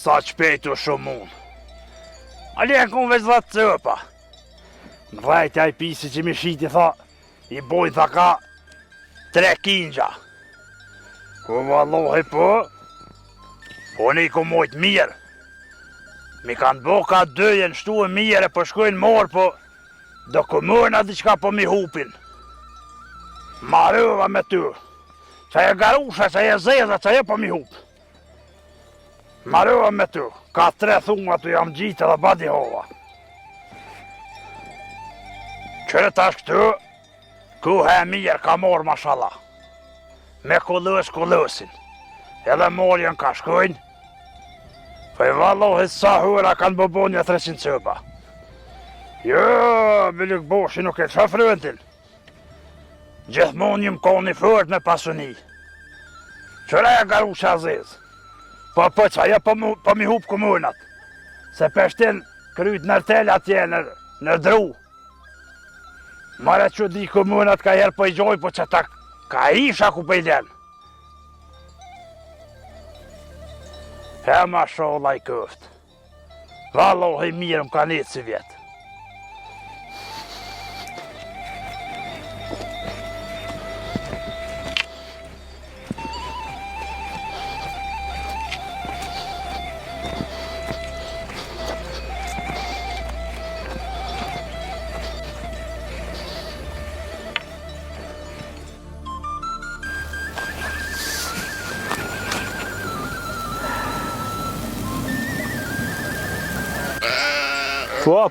Sa qpejtu shumë unë. Alien kun veç 10 cëpa. Në rajtja i pisi që mi shiti tha, i boj tha ka 3 kingja. Ku vallohi po, unë i ku mojt mirë. Mi kanë bo ka 2 jenë shtu e mirë e po shkojnë morë po, do ku mërna diqka po mi hupin. Marëva me ty, që e garusha, që e zeza, që e po mi hupë. Marëva me ty, ka 3 thunga të jam gjitë dhe badi hova. Qërë tash këtu, kuhe e mirë ka morë mashallah. Me kullësin, edhe morjen ka shkojnë. Për vallohi sa hura kanë bëbonja 300 cëpa. Jo, Bilik Boshi nuk e qa frëntin. Gjithmonë një më koni fort me pasuni. Qëra e garusha zezë. Po që ajo po mi hup komunat. Se peshtin kryt nërtel atje në dru. Mare që di komunat ka herë po i gjoj, po që ta ka isha ku po i len. E ma sholla i këft. Vallohi mirë më ka një si vjetë.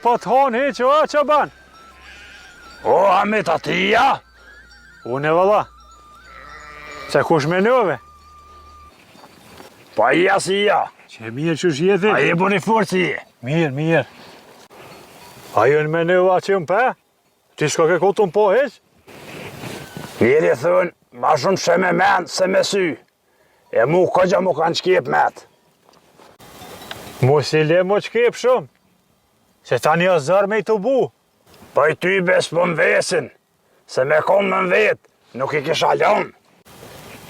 Po të honi, që ban? O, Hamit atia? Unë e valla. Se kush me nëve? Pa i asi ja. Që mirë që shjetin? A i buni fort si je? Mirë. Ajo në me nëva që më pe? Ti shko ke kutun po heq? Njeri thënë, ma shumë shë me men se me sy. E mu këgja mu kanë qkip met. Mu si le mu qkip shumë. Se ta një zërë me i të bu. Po i ty bes po më vesin, se me konë më më vetë, nuk i kisha lënë.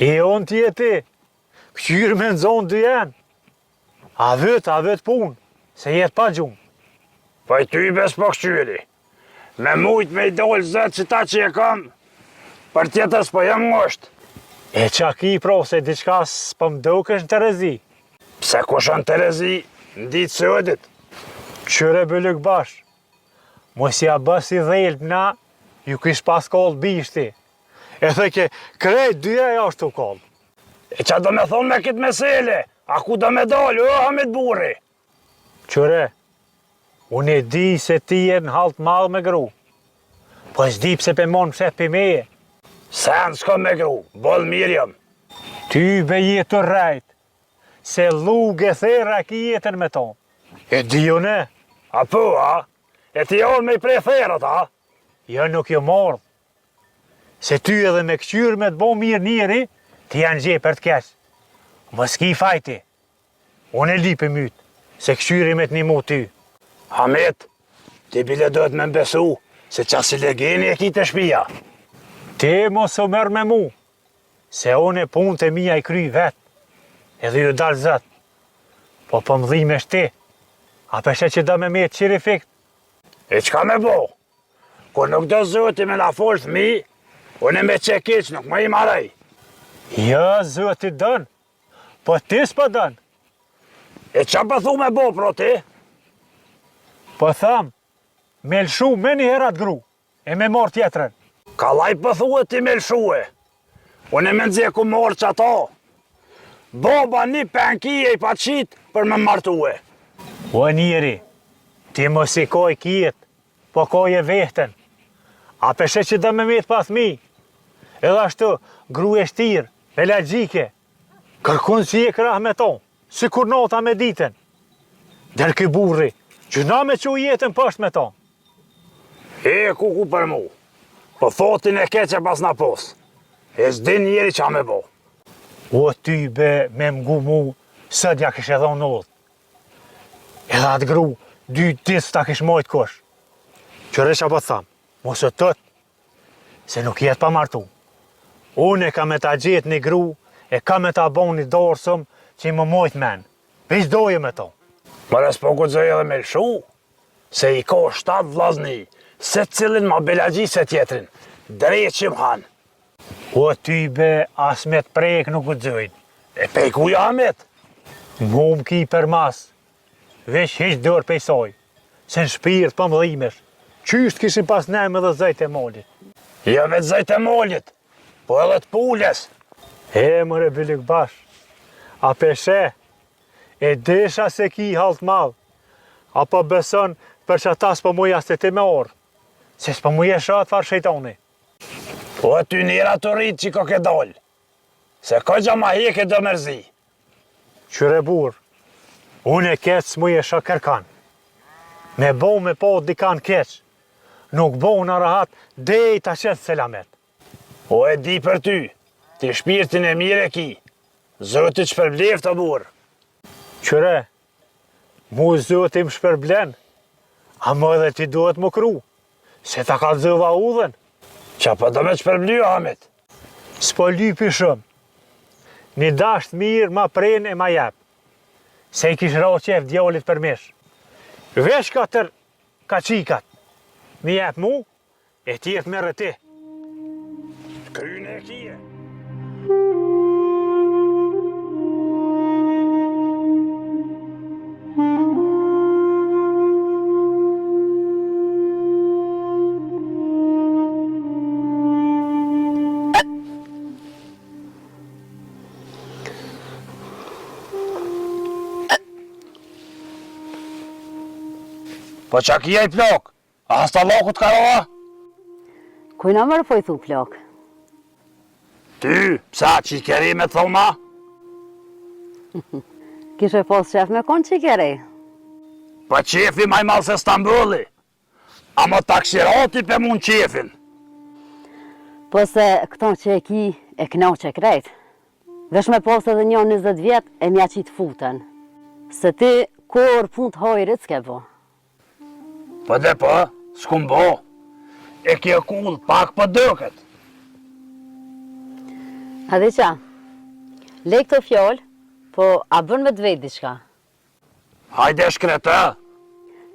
I unë tjeti, këqyrë me nëzonë dy jenë. A vët punë, se jetë pa gjumë. Po i ty bes po këqyri. Me mujtë me i dollë zëtë që ta që e kam, për tjetës po jam ngështë. E qa ki pro, se diçka s'po më dokesh në Terezi. Pse kush në Terezi, në ditë sëdit. Qyre Bilik Bash, mos ja bës i dhejlë na, ju kish pas kollë bishti. E theke, krejt dyja ja është të kollë. E qa do me thonë me këtë mesele? A ku do me dollë, o Hamit burri? Qyre, unë e di se ti je në halt madhë me gru. Po e s'di pse pe monë pse për meje. Sen s'ka me gru, bollë mirë jam. Ty be jetë të rajt, se lugë e thera ki jetën me tonë. E di jo ne. A po, a? E ti orë me i prej therat, a? Jo nuk jo mordh. Se ty edhe me këqyrë me të bo mirë njëri, ti janë gjej për të keq. Mos ki fajti. Unë e li për mytë, se këqyri me të një mu ty. Hamit, ti bile do të me mbesu, se qasi legeni e ki të shpia. Ti mos o mërë me mu, se unë e punë të mija i kry vetë, edhe ju dalë zëtë. Po më dhi me shti, a peshe që do me me qiri fikt? E qka me bo? Kur nuk do zoti me la folë thmi, unë e me qekic nuk më i marej. Jo, zoti dënë, po ti s'po dënë. E qa pëthu me bo, pro ti? Po thamë, me lëshu me një herat gru, e me morë tjetërën. Ka laj pëthu e ti me lëshu e. Unë e me nëzje ku morë që ato. Boba një penkije i pa qitë për me martue. O njeri, ti mos i koj kijet, po koj e vetën. A peshe që do me metë pa thmi. Edhe ashtu, gru e shtirë, pelagjike. Kërkun si e krah me ton, si kur nota me ditën. Der ky burri, që na me që jetën pësht me ton. E ku për mu, po thotin e keqe pas na pos. E s'din njeri qa me bo. O ty be me mgu mu, sëdja kështë edhe në odhë. Edhe atë gru, 2 ditë ta kështë mojtë kosh. Qëre që po thamë, mos e tëtë, se nuk jetë pa martu. Unë e ka me ta gjetë një gru, e ka me ta bon një dorësëm që i më mojtë menë. Veç doje me to. Mëres po guxoj edhe me lëshu, se i ka 7 vllazni, se cilin ma belagji se tjetrin, drejt që m'han. O ty be, as me të prek nuk guxojnë. E pej ku jamet? Mu m'ki për mas, veç hiq dorë pej soj, se në shpirt për mëdhimesh, qysht kishin pas nem edhe zëjt e molit. Jo vetë zëjt e molit, po edhe të pules. E mëre Bilik Bash, a peshe, e desha se ki halt madh, apo beson për që ata s'po muja se ti me orë, se s'po muja shatë farë shejtoni. Po ty njëra të rritë që ko ke dollë, se ko gja ma heke do mërzi. Qyre burë, unë e keq s'muje shë kërkan. Me bo me po dikan keq, nuk bo në rahat dej ta qetë selamet. O e di për ty, ti shpirtin e mire ki, Zoti që përblef të burë. Qyre, mu Zoti më shpërblen, a më edhe ti duhet më kru, se ta ka zëva udhen. Qa po do me që përblyu, Hamit? S'po lypi shumë, një dasht mirë ma pren e ma jep, se i kish ra qef djallit për mish. Vesh katër ka qikat, mi jep mu, e tjetë me rëti. Kryne e kije. Po qa kija i plok? A hasta lokut karova? Kujna mërë po i thu plak? Ty, psa që i keri me thoma? Kishe pos qef me konë që i kere? Po qefi maj malë se Stambulli. A më takshirati pe mund qefin. Po se këto që e ki e knau që krejt. Vesh me pos edhe një 20 vjet e mja qitë futen. Se ti kur pun të hojrit s'ke bo. Po dhe po, s'kum bo. E kje kull pak po dëket. A dhe qa? Le këto fjallë, po a bën me të vetë diçka? Hajde shkreta.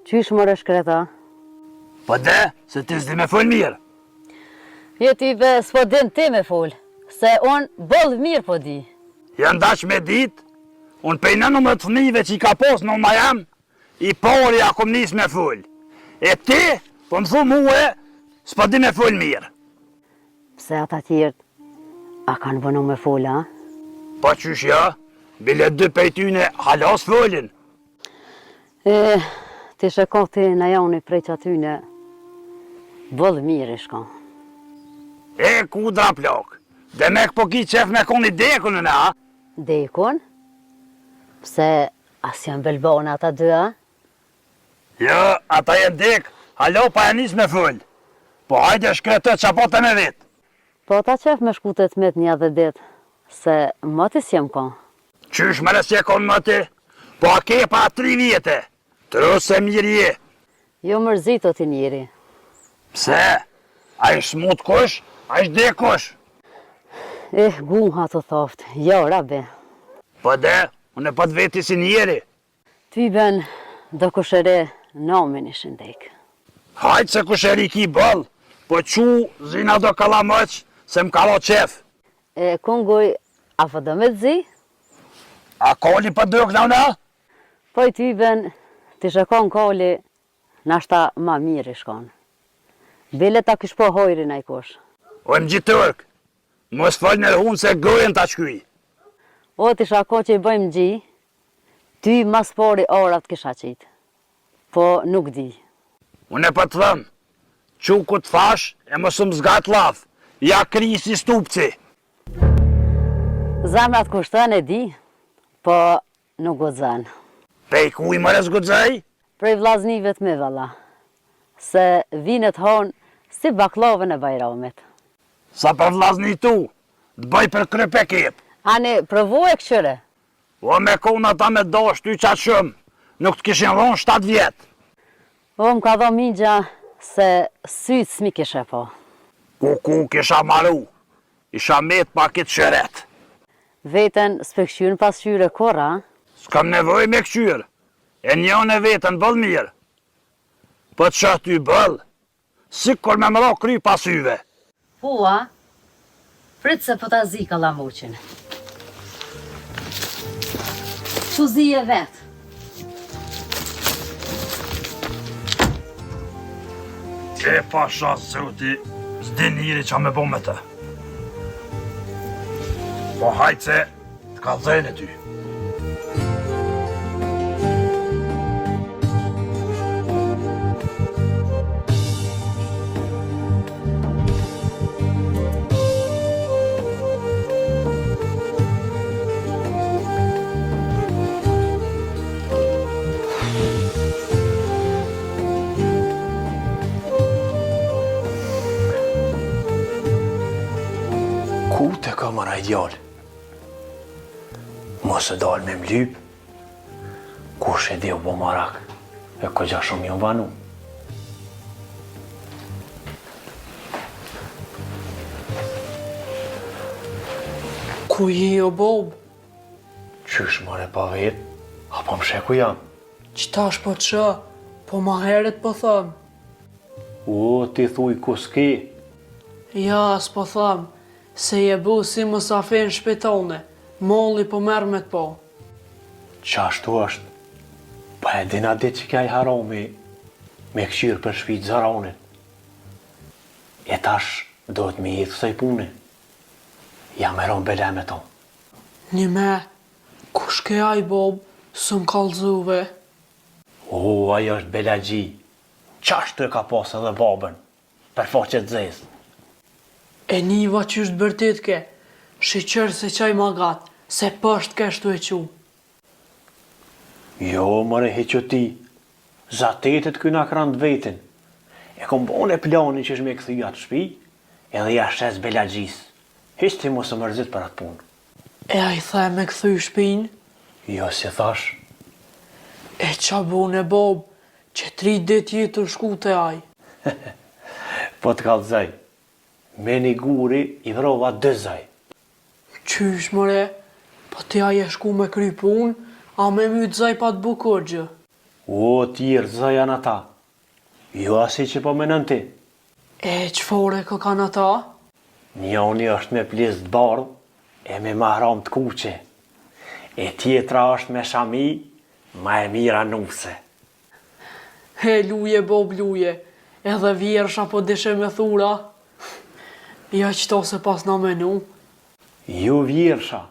Qysh mërë shkreta? Po dhe, se ti s'di me fol mirë. Jo ti be s'po din ti me fol, se unë bëllë mirë po di. Janë dash me dit, unë pejnë në më të fëmive që i ka pos në ma jam, i pori a kom nis me fol. E ti, po më thu muhe, s'po di me fol mirë. Pse ata tjertë, a kanë vënu me fol, a? Po qysh ja, bile 2 pejtyne halas folin. E, ti shëko ti në joni prej që atyne, bëllë mirë i shko. E ku dra plak, dhe me këpo ki qef me koni dekun në a? Dekun? Pse as janë belbona ata dy, a? Jo, ata jenë dek, halo pa e nis me fol. Po hajde shkretët që apo të me vetë. Po ta qef me shkutet met një dhe dit, se mëti s'jem kon. Qysh më nësje konë më ti? Po a ke pa 3 vjetë, tërë se mirë je. Jo mërzit o ti njeri. Pse? A i smut kush, a i shdek kush. Guha të thoft, jo rabe. Po dhe, unë e po të veti si njeri. Ty ben do kushere nomin ishin dek. Hajtë se kusheri ki bëll, po qu zina do kalla mëq, se m'kalla qef. Kongoj, a fë do me të zi? A koli për dëk në una? Po i ty ben, ti shëkon koli, nashta ma mirë i shkon. Bile ta kish po hojrin a i kush. O më gjitë tërk, mos fol në hunë se gojen ta qkuj. O ti shako që i bëjmë gji, ty mas pori orat kisha qitë. Po nuk di. Unë e për të thëmë, qu ku të fash e mësëm zgat laf, ja kri si stupci. Zamrat kushtën e di, po nuk godzan. Pej ku i mërës godzaj? Prej vlaznive të me valla, se vinet honë si baklovën e bajramit. Sa për vlazni tu, të bëj për kryp e kep. Ani, provu e këqyre. O me kona ta me dosh ty qatë shumë, nuk të kishin dhonë 7 vjetë. O më ka dho mingja se sytë s'mi kishe po. Ku kisha maru, isha met pa këtë shëret. Veten s'pëkshyrën pas qyre kora, s'kam nevoj me këqyr, e njën e vetën bëll mirë. Po të shah ty bëll, si kur me mëro kry pasyve. Po, a? Pritë se po ta zi kalamuqin. Që zi e vetë? E pa shas zoti, s'di njëri qa me bo me të. Po hajtë se të kallëzojnë e ty. Ku të kamera ideale? Mos e dalë me mlyp, kush e di u bo marak, e këgja shumë ju banu. Ku je o Bob? Qysh more pa vetë, apo më sheku jam? Qëtash po të shë, po ma heret po thëm. O, ti thuj ku s'ki? Ja, s'po thëm, se je bu si mësafir në shpitone, molli po merë me të po. Qashtu është, pa e dina dit që kja i haromi me këqyrë për shpit zaronit. E tash do të mi hitë kësaj pune. Jam e ronë bele me to. Një me, kush ke aj Bob, së më kalzuve. O, ajo është belagji. Qashtu e ka pasë edhe babën, për faqet zezë. E niva që është bërtit ke, shiqër se qaj magat, se pësht keshtu e qu. Jo, mëre heqo ti, zatetet këna krand vetin. E kom bone plani që është me këthy atë shpi, edhe ja shes belagjis. Hiç ti mos e mërzit për atë punë. E a i the me këthy shpin? Jo, si thash, E qa bune Bob, që 3 dit jetë të shku të aj. po të kallëzaj. Me një guri i vrova 2 zaj. Qysh mëre, po ti aj e shku me kry pun, a me mytë zaj pa të bukur gjë. O, tjerë zaj janë ata. Jo asi që po menën ti. E qëfore kë kanë ata? Njoni është me plis të bardh e me mahram të kuqe. E tjetra është me shami, ma e mira nuse. He, luje, Bob, luje, edhe vjersha po deshe me thura. Ja qëto se pas na menu. Jo vjersha,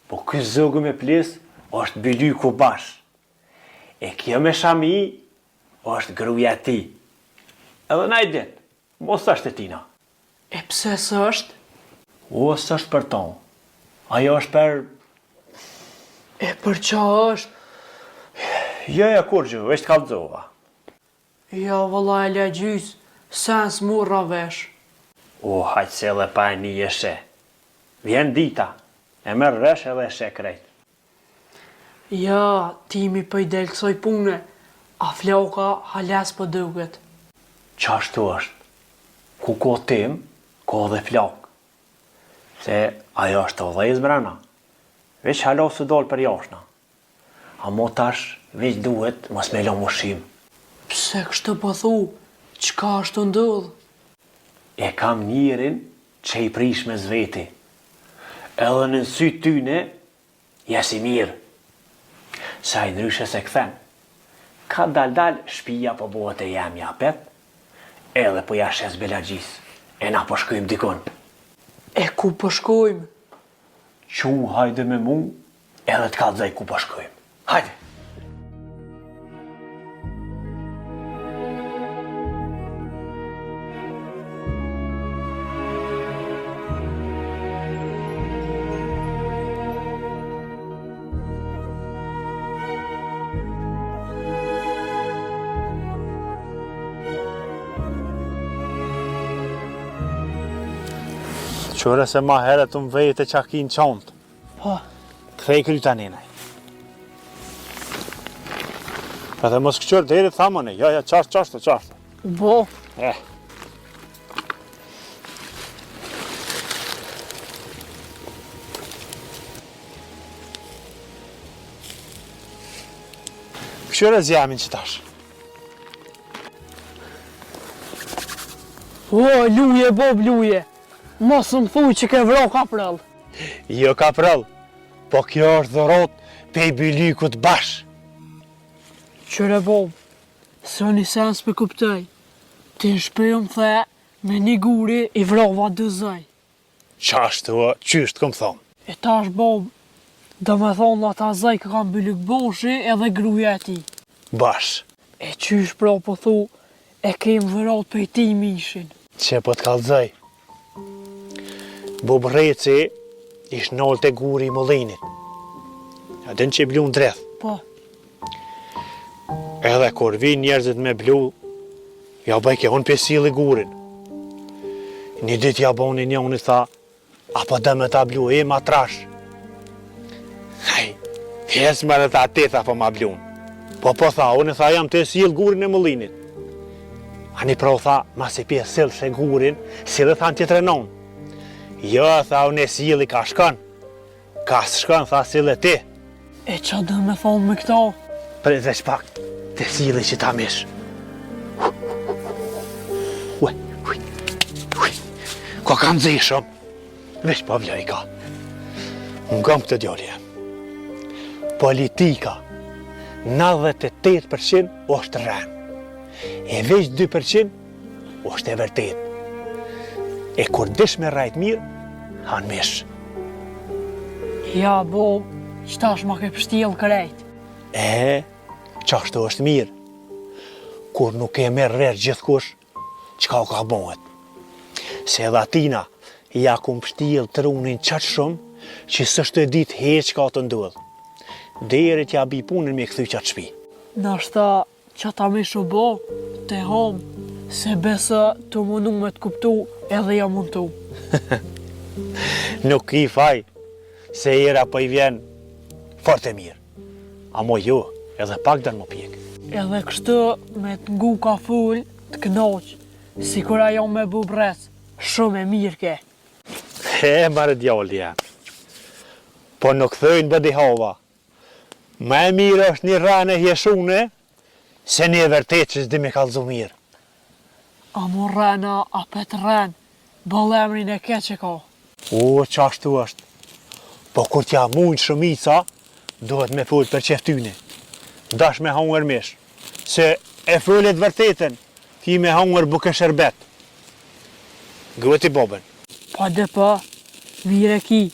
po ky zogu me plis është byly ku bash. E kjo me shami është gruja ti. Edhe na i dit, mos është e tina. E pse së është? O, s'është për ton. Ajo është për... E për qa është? Jo, kur gjë, është kallëzova. Ja, vëlla e legjys, sen s'murra vesh. O, haqë se edhe pa e një eshe. Vjen dita, e merr resh edhe eshe krejt. Ja, timi për i del kësoj pune, a flauka hales për duket. Qashtu është, ku ko tim, ko dhe flak. Se ajo është të dhejës brana, veç halo së dollë për jashna. A mo tash, veç duhet mos me lo mushim. Pse kështë po thu, qka është të ndodhë? E kam njërin që i prish me zveti. Edhe në sytë tyne, jesi mirë. Sa i ndryshe se këthem. Ka dal shpia po bëhet e jam japet, edhe po jashes belagjis. E na po shkojmë dikon. E ku po shkojmë? Qu hajde me mu, edhe të kallëzaj ku po shkojmë. Hajde! Qore se ma heret të më vejt e qakin qantë. Po, Kthej kryta ninaj. Edhe mos këqër deri thamone, ja, qashtë. bo, këshyre zjamin që tash. O, luje, Bob, luje. Mos më thuj që ke vro kaprëll. Jo kaprëll, po kjo është dhorot pe i bylykut bash. Qëre, Bob, së një sens për kuptoj. Ti në shpejëm the, me një guri i vrova 2 zëj. Qashtu, qysht këm thonë. E tash, Bob, do me thonë ata zëj ka kam bylyk boshi edhe gruja e ti. Bash. E qysh pra po thu, e kem vërot për ti mishin. Që po t'kallëzoj. Bob Reci ish nolë të guri i mullinit. A din që i blu në dreth. Po, Edhe kur vi njerëzit me blu, ja bëj ke unë pesili gurin. Një dit ja boni një unë i tha, apo dhe me ta blu e ma trash. Hej, hes më dhe ta teta po ma blun. Po tha, unë i tha jam të sil gurin e mullinit. Ani pra u tha, ma si pje sil se gurin, si dhe tha në tjetre non. Jo, tha, unë e sil i ka shkon. Ka shkon, tha, sil e ti. e qa do me thonë me këto? Për dhe shpak, të sili që ta mish. Uj, uj, uj, ko kam zishëm, veç pa vlej ka. Unë kam këtë djolje. Politika, 98% është rren. E veç 2% është e vërtet. E kur dish me rajt mirë, han mish. Ja, bo, qëtash ma ke pështjel krejt. Qashtu është mirë. Kur nuk e merr vesh gjithkush, çka u ka bëhet. Se edhe atina ja kum pështjel trunin qatë shumë, që s'është e ditë heq ka të ndodh. Deri t'ja bi punën me kthy qatë shpi. Nashta që ta me shubo, te hom, se besë të mundu me të kuptu edhe ja mundu. Nuk i faj, se era po i vjen fort e mirë. Amo jo, edhe pak dërë më pjek. Edhe kështu me të ngu ka full, të knoq, si kur ajo me bu brec, shumë e mirë ke. Marë djallë janë. Po nuk thëjnë bëdi hava. Ma e mirë është një rane hjeshune, se një vërtet që s'di me kalzu mirë. A mu rena, a pet ren, bëllemrin e ke që ka. Qashtu është. Po kur t'ja mujnë shumica, duhet me full për qeftyni. Dash me hangër mish. Se e fullet vërtetën, ti me hangër buke shërbet. Gëti boben. Pa dhe pa, mire ki,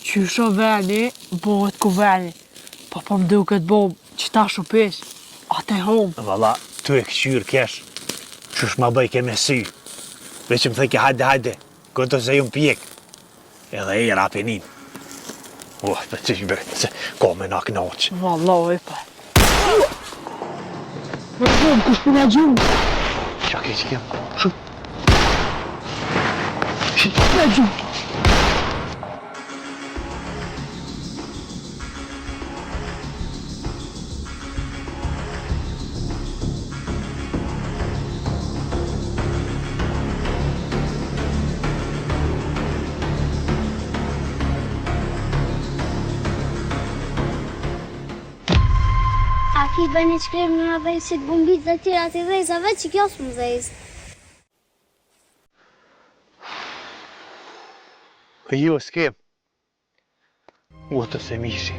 qysho veni, bëhet ku veni. Pa po më duket bob, që ta shupesh, atë e hom. Valla, tu e këqyrë kesh, qysh ma bëj ke me sy. Veç më thëke hajde, këto se ju më pjek. Edhe e rapenin. Për që i bërë, se ko me na knaqë. Vallaj, pa. Më shumë, kush për nga gjumë? Qa ke që kemë? Nga gjumë. A ki bëni shkrem në dhejësit bumbit dhe tjera të dhejzave që kjo s'më dhejzë. Jo, s'kem. U të se mishi.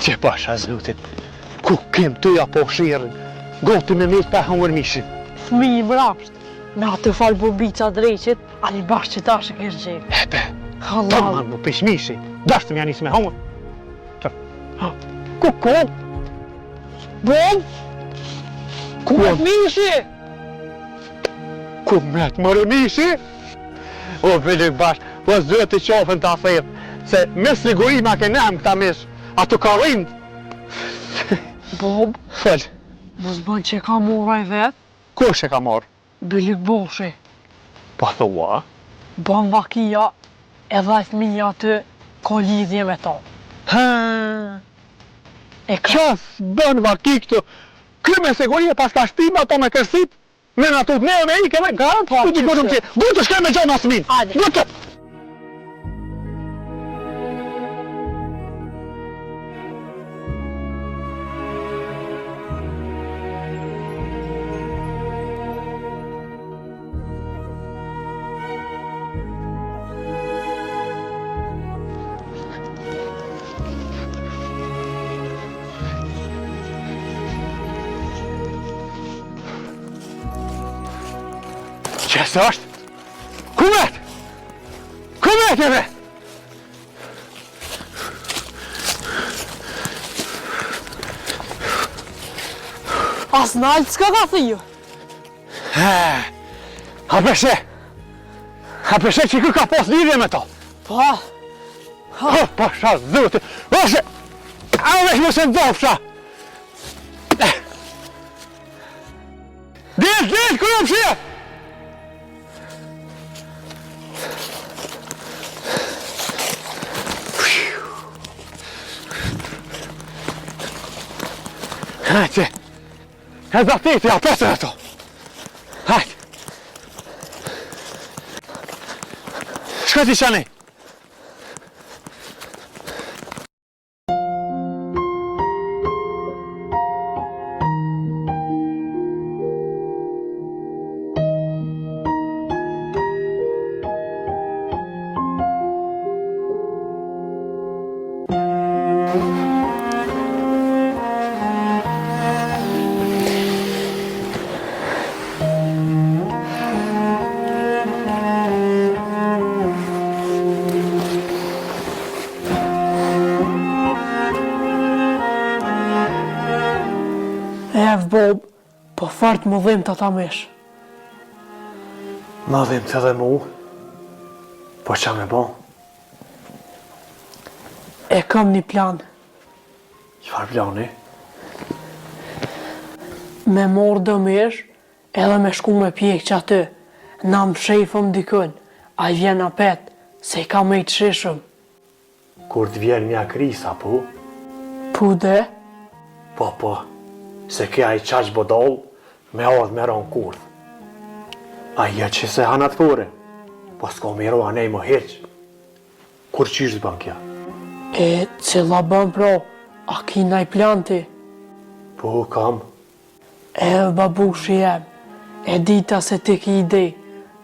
Që pasha zlutit, ku kem të ja po shirën, goti me mirë pa hangër mishin. Fmi i mrapsht, me atë falë bumbica dreqit, ali bashkë që ta shë kërë gjemë. Epe, Halal. tamam më pish mishi, dashtë me janis me hangër. Ku? Bom? Ku e mishi? Ku mret mërë mishi? O, Filip bash, po zëtë të qofën të afet, se me siguri ma ke nem këta mish, ato ka rind. Bob, Fëll, Mos bën që ka moraj vet, Kush e ka marrë? Bylik Boshi. Po thua? Bën vakia edhe ai fëmija aty ka lidhje me ta. E ka Qas bën vaki këtu? Ky me siguri e pas ka shtim ato me kërsit? Me në atut ne me i keme garant? Po, Ku t'i gërëm që? Bu të shkaj me gjona smin! Hajde. Bu të! Qësë është? Kumet! Kumet e me! as naltë s'ka ka thiju. A peshe që kë ka pos lidhje me to? Pa, Pasha zëti! Pashe! A vesh më se ndofsha! Dit, kërë më shia! Hajde, edhe atiti, a pesër ato. Hajde. Shka ti qani? Bob, po fart më dhim të ta mesh. Ma dhim të dhe mu, po qa me bo? E kam një plan. Qfar plani? Me morë dëmesh, edhe me shku me pjek që aty. Na më shefëm dikën, a i vjen apet, se i ka me i të sheshëm. Kur të vjen mja krisa, po? Pude, Po, se kja i qaq bodol, me ardh me ron kurth. A ja që se hanat fore, po s'ko me roa nej më heq. Kur qysh të ban kja? e cila bën pro, a ki naj plan ti? Po, kam. E babushi jem, e dita se ti ki ide,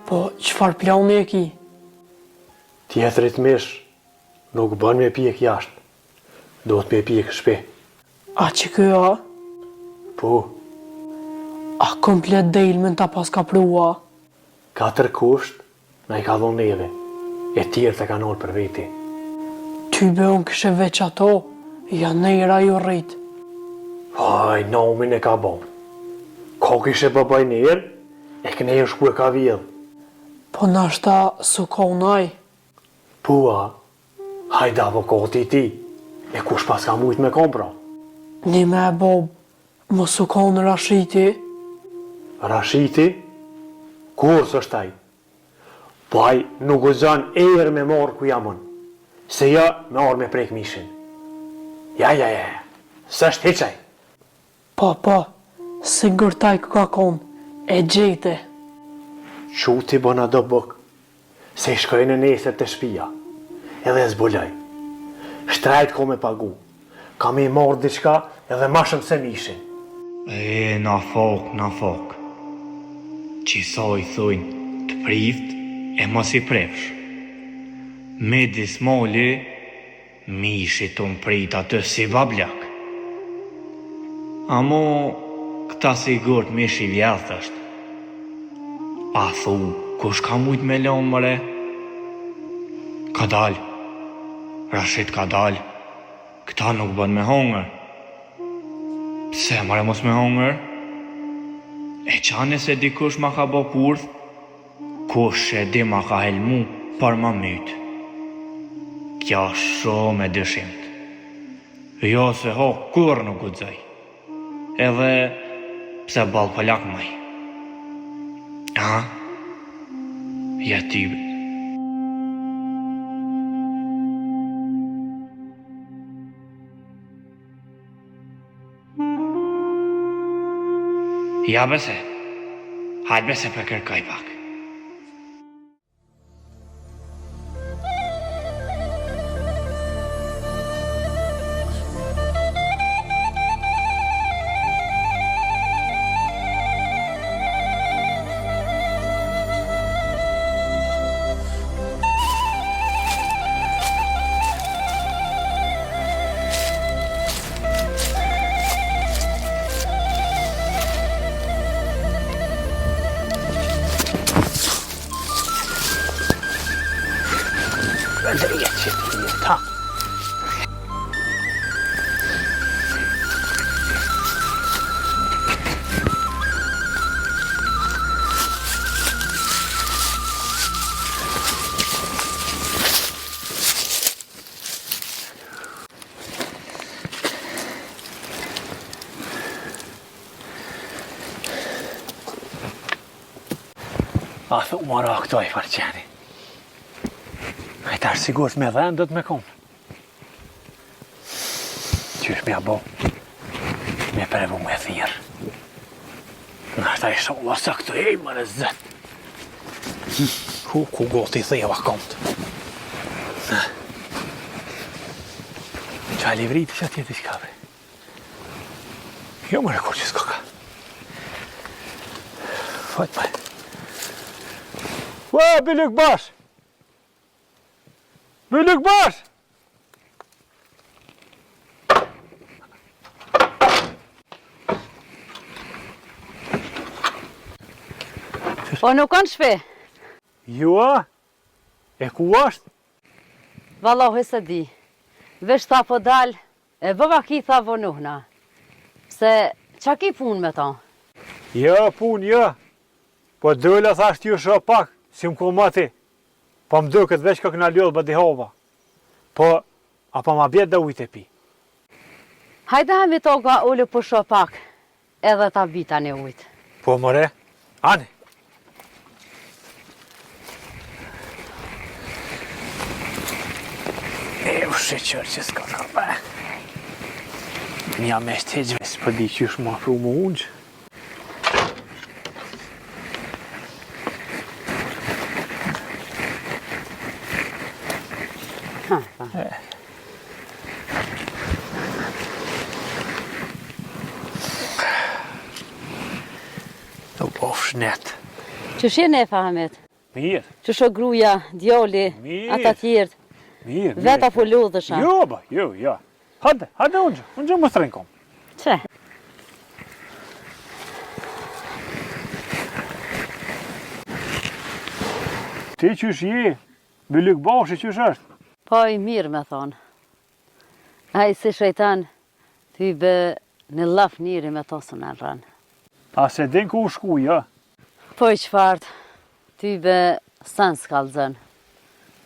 po qfar plani e ki? Tjetërit mish, nuk bën me pjek jashtë. Do të me pjek shpe. A që kjo a? Po, A komplet delmen ta pas ka prua? 4 kusht, na i ka dhonë neve, e tjerë të ka nolë për veti. Ty be unë këshe veç ato, ja nejra ju rrit. Aj, nomin e ka bon. Ko kishe babaj njerë, e këne shku e ka vjedh. Po nashta su ka unaj. Pua, hajda avokati ti, e kush pas ka mujt me kompra. Një me e bob, më su ka në Rashiti, Rashiti, kur së shtaj? Po aj nuk u zan erë me morë ku jamon, se ja me orë me prek mishin. Ja, së është heqaj. po, sigur taj ka kon, e gjete. Quti bëna do bëk, se i shkoj në nesër të shpia, edhe zbulaj. Shtrajt ko me pagu, ka me i morë diçka edhe ma shumë se mishin. Na fok. Qisa i thujnë të prift e mos i prefsh. Me dismoli, mishi të më prit atë si bablak. Amo, këta sigurt mishi vjath është. A thu, kush ka mujt me lonë mëre? Ka dal, Rashid ka dal, këta nuk bën me hongër. Pse mëre mos me hongër? E qane se dikush ma ka bo kurth, kush e di ma ka helmu për ma mytë. Kja shumë e dyshimt. Jo se ho kur nuk gudzaj. Edhe pse ball polak maj. Ha? Ja ty. Ja bese. Hajt bese për kërkoj pak. Ta. A thë mora këtoj farqeni. A i tash sigurt me dhenë do të me konë. Qysh me abo, me prevu me thirë. Në ashta i sholla sa këto e më rëzët. Ku goti theva kontë. Qa livrit që atjeti shkave. Jo më rekur që s'ka ka. Fajt me. Ua, Biluk bash! Biluk bash! Po nuk kanë shpe? Jo, e ku është? Vallohi se di. Vesh ta po dal, e bëva ki tha vonuhna. Se qa ki pun me ta? Jo, pun, jo. Po dëlla thasht ju shë pak, si më ku mati. Po më duket veç ka këna ljodhë bë dihova. Po, apo ma bjetë dhe ujtë e pi. Hajde hemi toga ullu për shë pak, edhe ta bita një ujtë. Po, mëre, ani. E, u shqeqër që s'ka ka be. Nja me shtegjve, s'pë di qysh ma pru më unqë. Në bof shnet. Që shene e fahamet? Mirë, Që shë gruja, djoli, Mirë. ata tjertë, mirë. veta po lodhësha. Jo, ba, jo, jo. Hajde unë më threnë kom. Që? Ti qysh je, Biluk bashi qysh është? Po i mirë me thonë. A i si shejtan, ty be në laf njëri me tosën në rënë. A se din ku u shku, jo? Po i qfartë, ty be sanë s'kallëzën.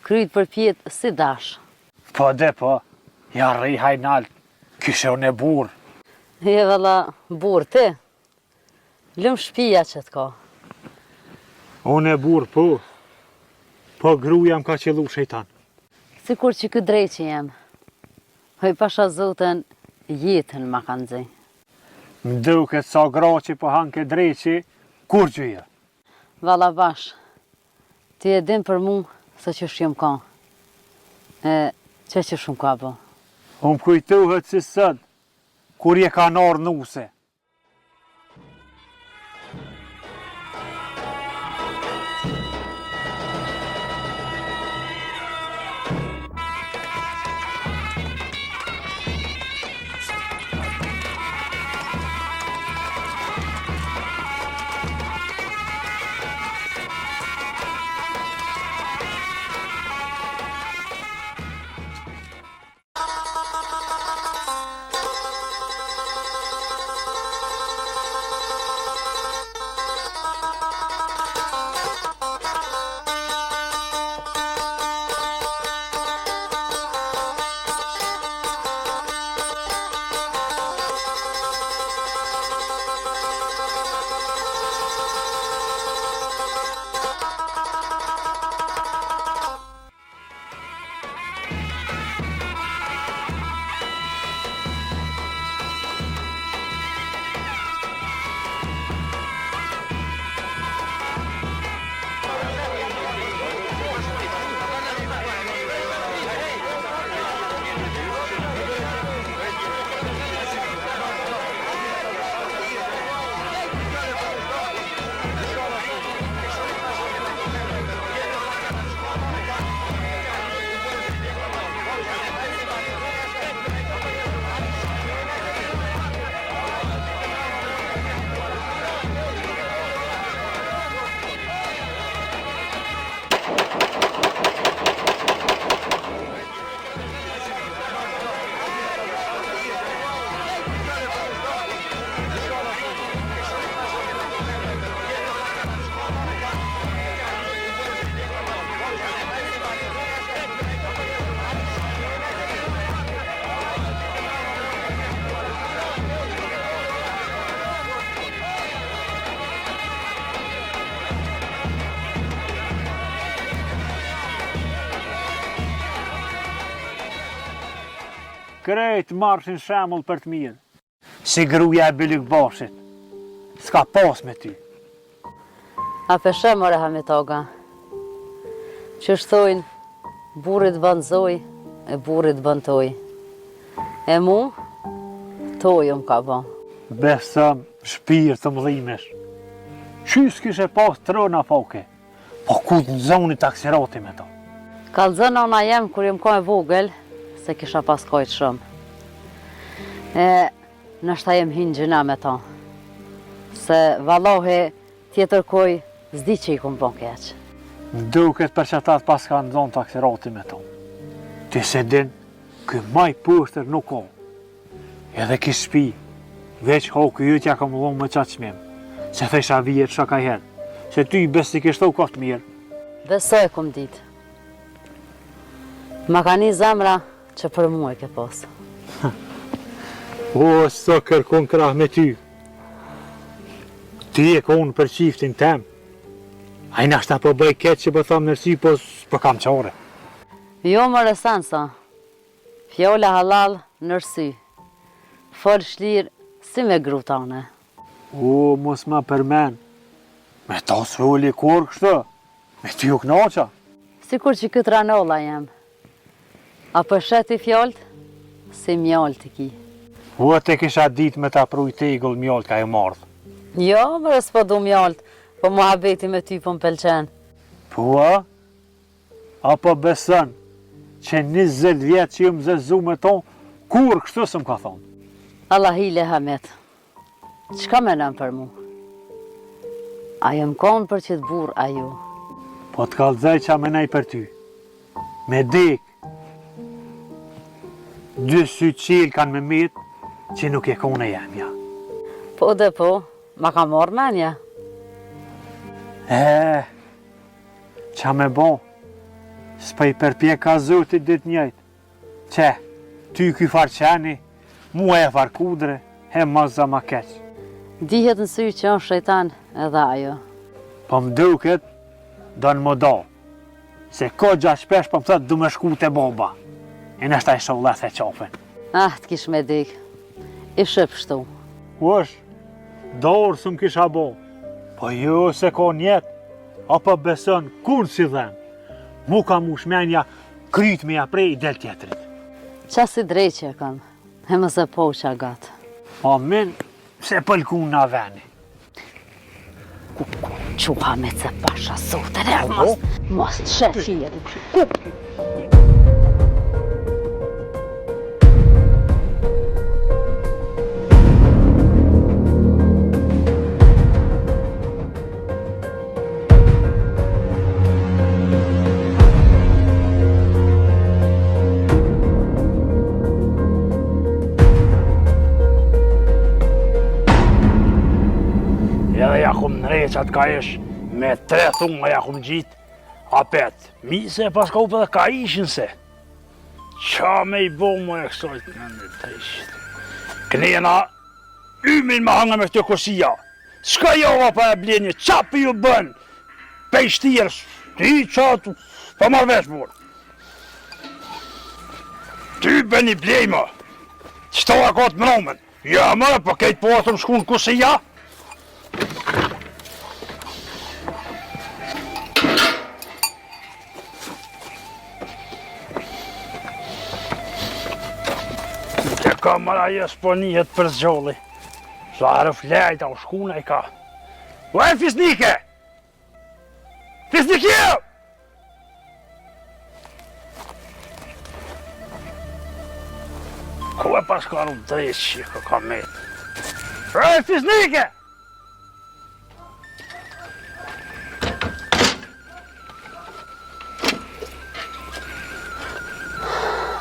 Kryt për pjetë si dash. Po de po, ja rri hajnalt, kishe unë e burë. Je valla burë ti. Lëm shpia që t'ka. Unë e burë, po. Po gruja më ka qëllu shejtan. Sikur që këtë drejqë jem. Hoj pasha zotën, jetën ma kanë zi. Më duket sa gra që po hanë ke dreqi, kur gjyja? Valla bash, ti e din për mu se që shumë ka. E që shumë ka bo. Unë kujtuhet si sëd, kur je ka narë nuse. krejt marshin shemull për të mirë. Si gruja e Bylik Bashit. S'ka pas me ty. A peshe more Hamitoga. Që shtojnë, burit bën zoj, e burit bën toj. E mu, tojë më ka bën. Besëm, shpirë të mëdhimesh. Qys kishe pas trona foke, po ku të nëzoni taksirati me to. Kalzën ona jem kur jem ka e vogël, se kisha pas kajtë shumë. E, nështa jem hinë gjina me to. Se valohi tjetër koj zdi që i kumë bon keq. Duket për që tatë pas ka nëzonë taksirati me to. Ti se din, këj maj pushtër nuk o. Edhe ki shpi, veç hoku jytja ka më dhonë më qatë qmim. Se thesha vijet shaka herë, se ty i besi kishto ka të mirë. Besoj kum ditë. Ma ka një zemra që për mu e ke posë. O, sa kërkon krah me ty. Ty e konë për qiftin tem. A i nashta po bëj keq që po thamë nërsi, po s'po kam qare. Jo më resansa. Fjolla halal nërsi. Fol shlirë si me grutane. O, mos ma përmen. Me ta s'foli kur kështë. Me ty u knaqa. Sikur që këtë ranolla jem. A përshet i fjollët, si mjallët i ki. O, te kisha dit me ta pruj tegull mjallët ka e mardhë. Jo, më s'po du mjallët, po muhabeti me ty po më pelqen. Po, apo besën që 20 vjetë që jëmë zezu me ton, kur kështu së më ka thonë. Allah hile Hamet, qka menon për mu? A jëm konë për që të burë a ju? Po të kalëzaj që a menaj për ty. Me dek, 2 sy qilë kanë me mitë që nuk e kone jemja. Po dhe po, ma ka morë menja. Qa me bo, s'pa i përpje ka zotit dit njëjtë. Që, ty ky farqeni, mua e farkudre, he mazza ma keq. Dihet në sy që është shejtan edhe ajo. Po më duket, do në më do. Se ko gjatë shpesh po më thëtë du me shku të boba. E nështë a i sholat e qafën. Ah, të kish me dik, i shëp shtu. Ush, dorë së më kisha bo. Po jo se ko njetë, apo besën kur si dhenë. Mu ka mu shmenja kryt me ja prej i del tjetrit. Qa si drejqe kam, e më se po qa gatë. Po min, se pëlkun në veni. Quha me të pasha sotë, mos të shetë jetë. Edhe ja kum në reqat ka ish me 3 thunga ja kum gjit. Apet, mi se pas ka upe dhe ka ishin se. Qa me i bo më e kësojt në në të ishit. Kënjena, ymin më hanga me këtë kosia. Shka jova pa e blenje, qa për ju bën? Pe i shtirë, ti qatë, pa marrë vesh burë. Ty bën i blejma. Qëto a ka të mënomen? Ja më, po kejtë po atëm shku në kosia. Të kamara jes po njët për zgjolli. Zharë flejta u shkuna i ka. Ue, fisnike! Fisnike! Ku e pas ka në drejtë që ka metë. Ue, fisnike!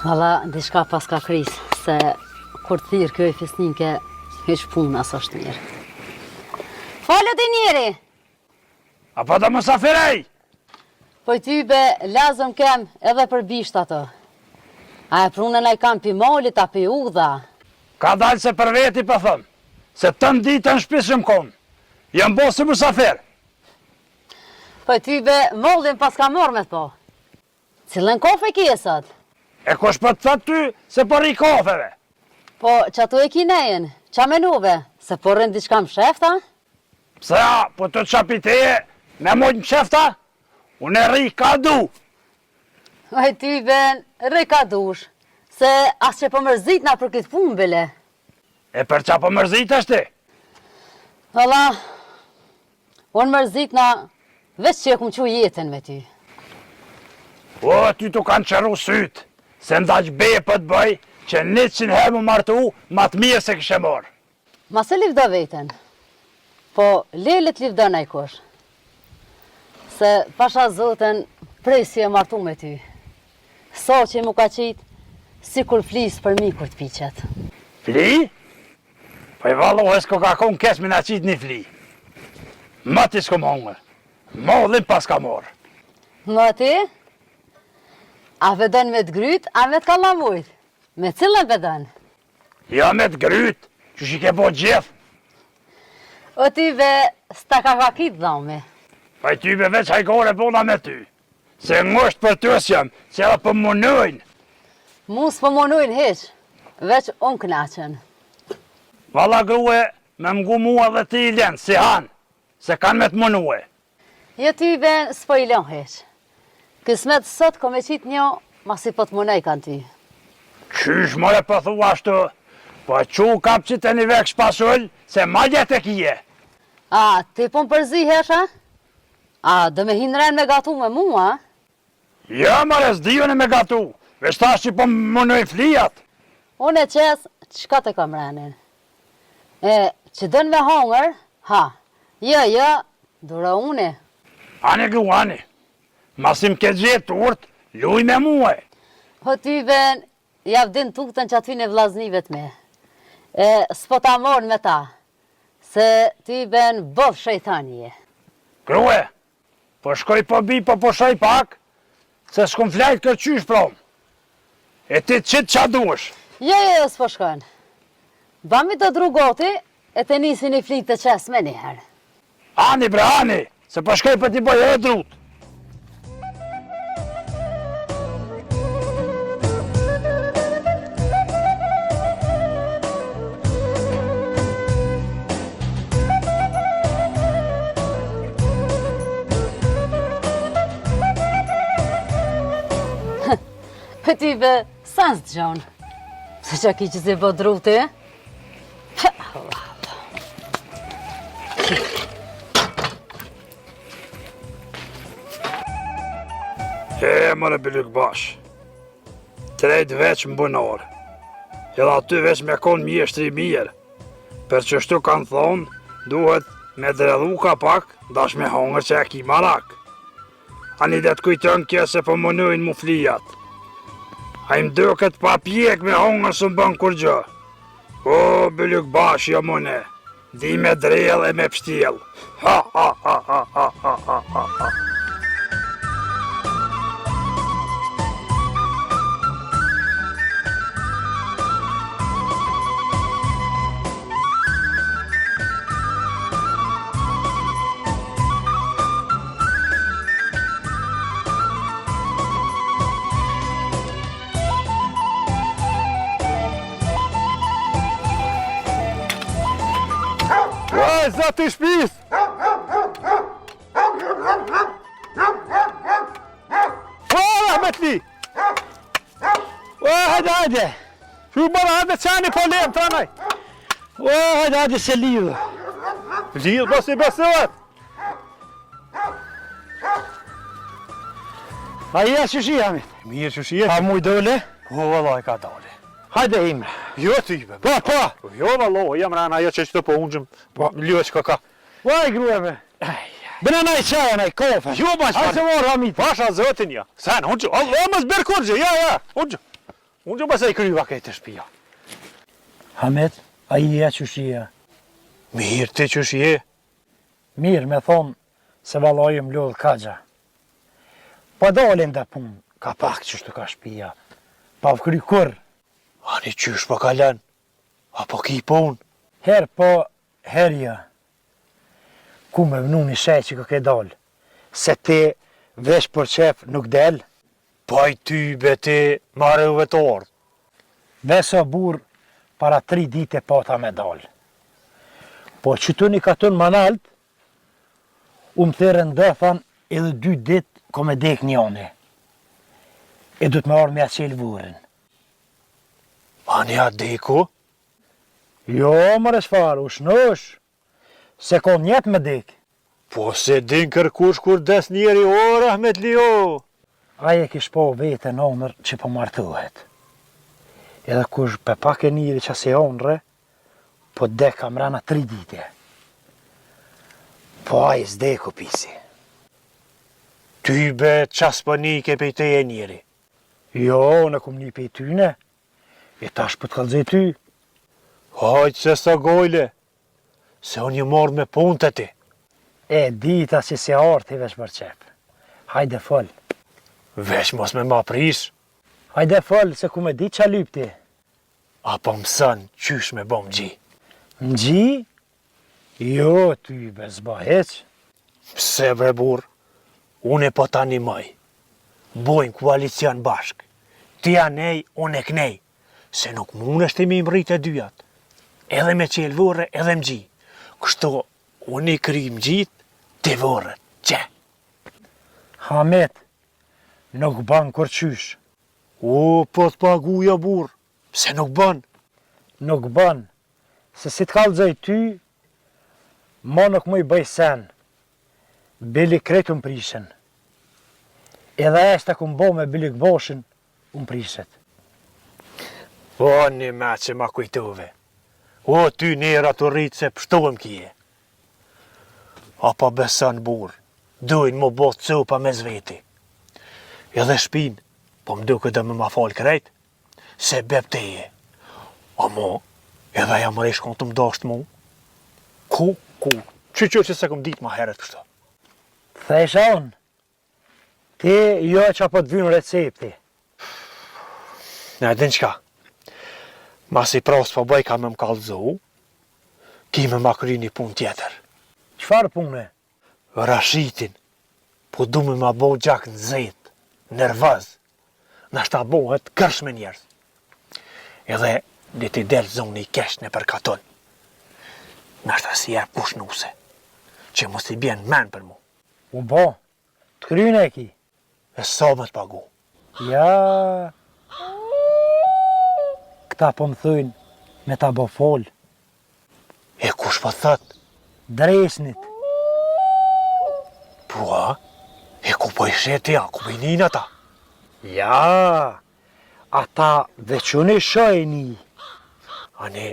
Valla, diçka pas ka krisë, se kur thirë kjo i fisnike, heq puna së është mirë. Falë të njeri! Apo të mësafirej! Po i tybe, lazëm kem edhe për bisht ato. A e prunën a i kam pi molit, a pi udha. Ka dalë se për veti për thëmë, se të në ditë në shpisëm konë. Jam bo si mësafir. Po i tybe, mollin pas ka morë me të po. Cilën kofe kje sot? E kush për të thëtë ty se për i kafeve? Po, që atu e kinejen, qa menuve, se porën diçka më shefta? Pse ja, po të qapiteje me mojnë më shefta? Unë e ri ka du. Oj, ty ben, rri ka dush, se as që pëmërzit na për këtë punë, bile. E për qa po mërzit është ti? Valla, unë mërzit na, veç që e kumë që jetën me ty. O, ty të kanë qëru sytë, se ndaq beje për të bëj, që 100 herë më martu, ma të mirë se kështë morë. Ma se livdo veten, po lelet livdo në i kush. Se pasha zoten, prej si e martu me ty. So që mu ka qitë, si kur flisë për mi kur të piqet. Fli? Po i valohes ko ka konë kes me në qitë një fli. Më ti s'ko mongër, modhin pas ka morë. Më ti? A vedon me të gryt, a me të kalamujt? Me cilën vedon? Ja me të gryt, që shi ke po gjithë. O ty be, s'ta ka kakit dhame. Pa i ty be veç hajkore bona me ty. Se ngosht për të jam, se edhe për munojnë. Mu s'po monojnë heq, veç unë knaqen. Valla grue, me mgu mua dhe ti i lenë, si hanë, se kanë me të munue. Jo ty ben, s'po i lon heq. Kësmet sot ko me qitë një, ma si po të munej kanë ty. Qysh more për thua ashtu, po qu kap që të një vek shpasull, se ma jetë e kije. A, ti po më përzi hesha? A, dë me hinren me gatu me mua? Ja, mare, s'dion e me gatu, veç tash që po munoj flijat. Unë e qes, qka të kam renin? E, që dën me hongër, ha, jo, dura une. Ani gru, ani, masim ke gjetë urt, luj me muaj. Po ty ben, javdin tuktën që aty në vlaznive të me. E, s'po ta morën me ta, se ty ben bëv shejtanje. Grue, po shkoj po bi, po shoj pak, se s'kom flajt kërqysh prom. E ti qitë qa duesh. Jo, s'po shkojnë. Bami të drugoti, e të nisi një flitë të qes me njëherë. Ani bre, ani, se po shkoj për t'i boj e drut. Për ty be, sa në gjonë? Se që ki që si po druti, e? Mëre Bilyk Bash, trejt veç më bënorë, edhe aty veç me konë mjeshtri mirë, për që shtu kanë thonë, duhet me dredhu ka pak, dash me hongër që e ki marak. Ani dhe të kujtën kje se po mënojnë mu flijat. A im do këtë pa pjek me hongër së më bënë kur gjë. O, Bilyk Bash, jo mëne, di me drejl e me pështjel. Ha, ha, ha, ha, ha, ha, ha, ha, ha. Oj, zoti i shpis! O, Ahmetli! O, hajde! Shu bara, hajde qani po lem, tranaj! O, hajde, se lidhë! Lidhë, po si besohet! A i e që shi, Hamit? Mirë që shi e? A muj dole? Po, vallaj, ka dole. Hajde Imre. Jo ty, be. Po. Jo, vallaj, jam rana, ajo që qëtë po unë gjëm, ljoq ka. Vaj grue me. Bëna naj qaja, naj kofe. Jo, bash, Hajde morë, Hamit. Pasha zotin ja. Sen, unë që, Allah, mësë berë kurgjë, ja, unë që mësë e kryva këtë shpia. Hamet, a i e që shie? Mirë, ti që shie? Mirë me thonë se valoj më lodhë kagja. Pa dalin dhe punë, ka pak që shtu ka shpia. Pa vkry kur. Ani qysh po kalen? Apo ki pun? Her po, herja. Ku me vënu një shej që ke dalë. Se ti vesh për qef nuk del. Pa i ty beti marrëve të ordë. Veso burë para 3 dite pata me dalë. Po që të një katën manalt, më thërë ndëthan edhe 2 dit ko me dek njone. E du të me orë me aqel vurën. A një deku? Jo, mërë shfarë, u shnosh, se ko njetë me dek. Po se din kërkush kur des njeri o, Rahmet Lio. Aje kish po vete në onër që po martuhet. Edhe kush pe pak e njëri që se onre, po dek kam rana 3 dite. Po aje s'deku pisi. Ty be qas për një ke pejte e njeri. Jo, në kum një pej tyne, e tash për të kalzej ty. Hajtë se sa gojle, se unë një morë me punë të ti. E dita që se arti veç për qep. Hajde fol. Veç mos me ma prish, Hajde fol se ku me di qa lypti. apo mësën qysh me bom gji. Në gji? Jo, ty be zba heq. Pse bre burë, unë e po ta një maj. Bojmë koalicion bashk. Ti a nej, unë e knej. Se nuk mund është mi më rritë e dyjat. Edhe me qelë vore, edhe më gji. Kështu, unë i kry më gjitë, ti vore, që? Hamet, nuk ban kur qysh. O, po të paguja burë, pse nuk ban? Nuk ban, se si të kalzoj ty, ma nuk mu i bëj sen. Bili kretë më prishen. Edhe eshte ku më bo me bili këboshin, më prishet. O, një me që ma kujtove. O, ty njëra të rritë se pështohem kje. Apo besan burë, dojnë më botë copa me zveti. Edhe shpinë, po më duke dhe me ma falë krejt, se beb teje. Amo, edhe jam rrish kënë të më dashtë mu. Ku, që se këm ditë ma heret kështu. Thesha unë, ti jo që po të vynë recepti. Në edhe në qka, mas i pras po bëj ka me më kalëzohu, ki me ma kry një pun tjetër. Qfar pune? Rashitin, po du me ma bo gjak në zetë, nervëz, nashta bohet kërsh me njerës. Edhe dhe ti delë zonë i kesh në përkaton. Nashta si e kush nuse, që mos i bjen men për mu. U bo, të kryne e ki. E sa me të pagu. Ja, këta po më thujnë me ta bo fol. E kush po thët? Dresnit. Po a? E ku po i sheti a, ku po i njën ata? Ja, ata veçuni shojni. Ani,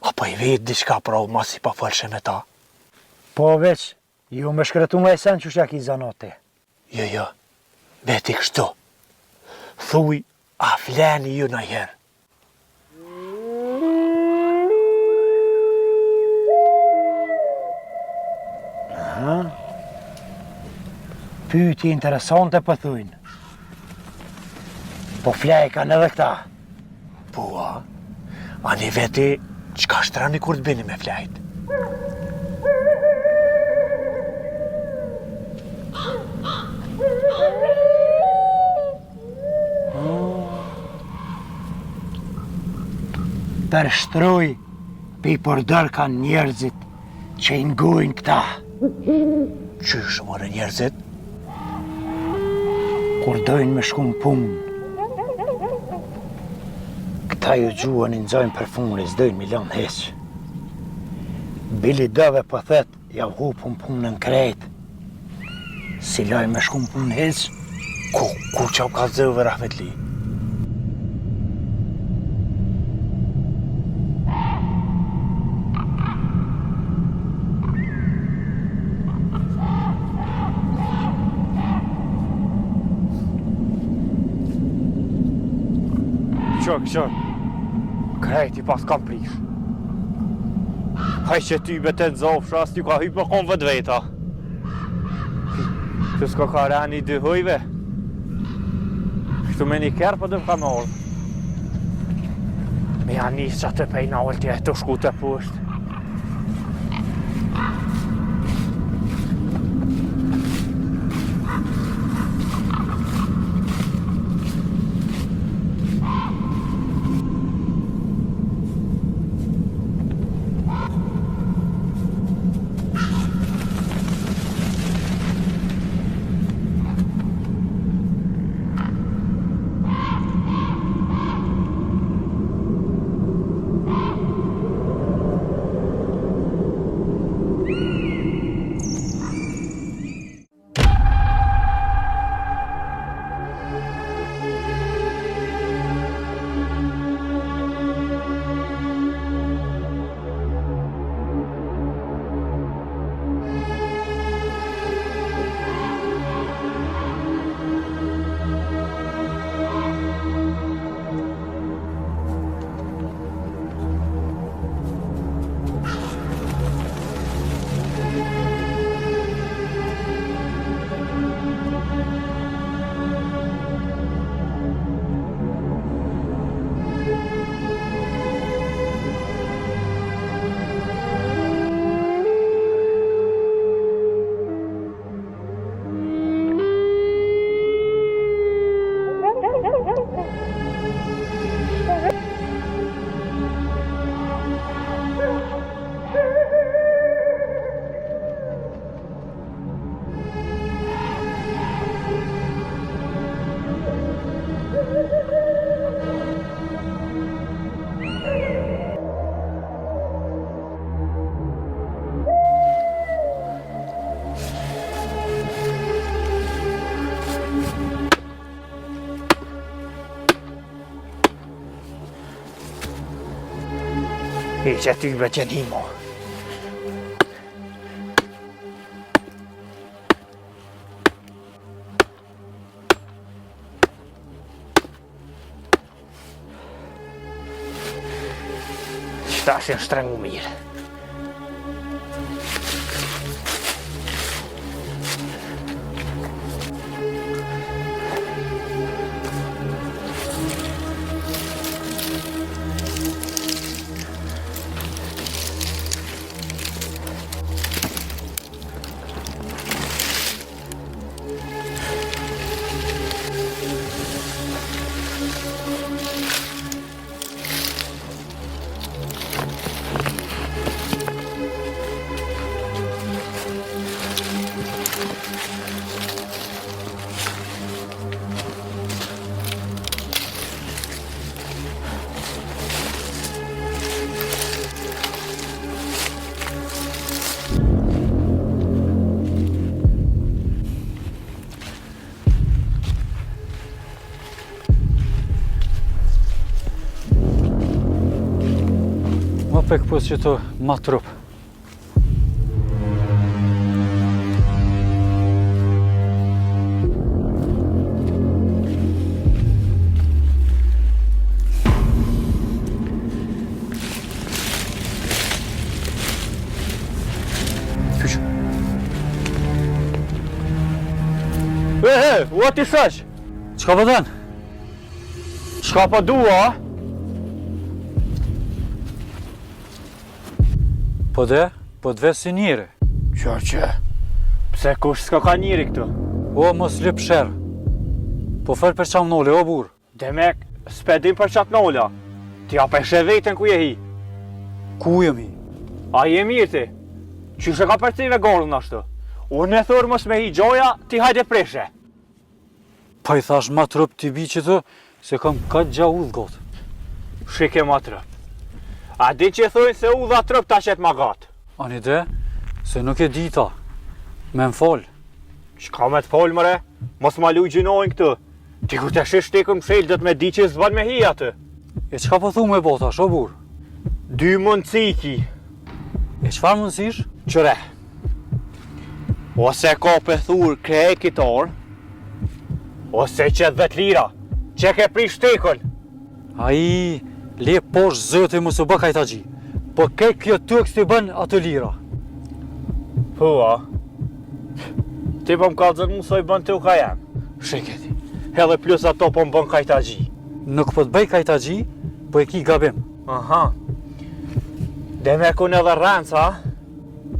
apo i vetë diçka pra u mas i pa fëlshe me ta? Po veç, ju me shkretu me sen që shak i zanote. Jo, beti kështu. Thuj, a fleni ju në herë. Pyti interesante për thujnë. Po flej kanë edhe këta. Po a? Ani veti, qka shtrani kur të bini me flejt? Përshtroj, pi përdër kanë njerëzit që i ngujnë këta. Qysh more njerëzit? Kur dojnë me shku në punë. Këta ju gjuën i nëzojnë për funë, s'dojnë milion heq. Bili dëve për thet, ja hupën punën krejt. Si lojnë me shku në punë heq, Ku qam ka zëve Rahmetli? Qër, krejti pas kam prish. Haj që ty bete të zofsha, as ty ka hyp më konë vët veta. Që s'ka ka rani 2 hujve. Kështu me një kërë për dëmë ka me orë. Me janë njësë që të pejna orë tje të shku të pushtë. që ty me qenë himo. Qëta si në shtrengu mirë. Pek pos që të ma trup. Pyq. O ti shaq? Qka po dhen? Qka po dua? Po të ves si njëri. Që? Pse kush s'ka ka njëri këtu? O, mos lip shërë. Po fel për qam nole, o burë. Demek, s'pedim për qatë nolla. Ti apeshe vetën ku je hi. Ku jemi? A je mirë ti? Qyshe ka përcive gorën ashtu? Unë e thurë mos me hi gjoja, ti hajde preshe. Pa i thash ma trup t'i bi që të, se kam ka gja udhë gotë. Shike ma trup. A di që thujnë se u dha trup ta qetë ma gatë? Ani de, se nuk e di ta. Me më falë. Qka me të folë mëre? Mos ma lu gjinojnë këtu. Ti ku të shish ti këm shelë dhët me di që zban me hi atë. E qka po thu me bota, sho burë? 2 mundësi ki. E qfar mundësish? Qëre. Ose ka pëthur krej kitar, ose që 10 lira, që ke prish tekën. A i le posh zëti mu së bë kajta gji. Po kej kjo tëk s'ti bën atë lira. Hua. Ti po më kalëzën mu së i bën të u ka jam. Shiketi. Edhe plus ato po më bën kajta gji. Nuk po të bëj kajta gji, po e ki gabim. Aha. Dhe me kun edhe rënca,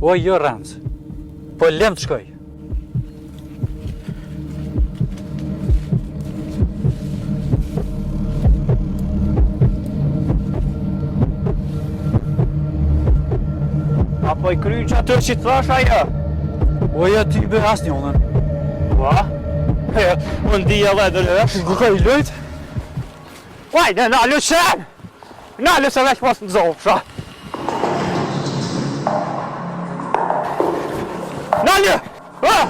O jo rëndë. Po lem të shkoj. apo i kryin që atë që të thash aja? O ja ti be asnjë onën. Pa? Unë di edhe dhe është. Ku ka i lojt? Hajde, na lësem! Na lëse veç pas në zofsha. Nalë!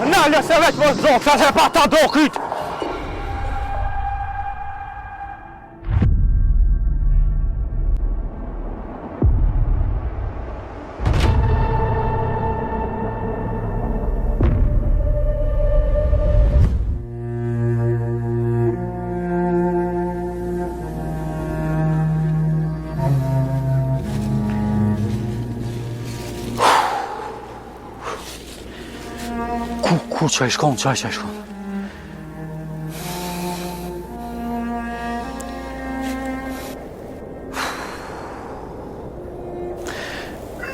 Nalë se veç pas në zofsha, se pa ta do kyt! Ku që i shkon, që i shkon?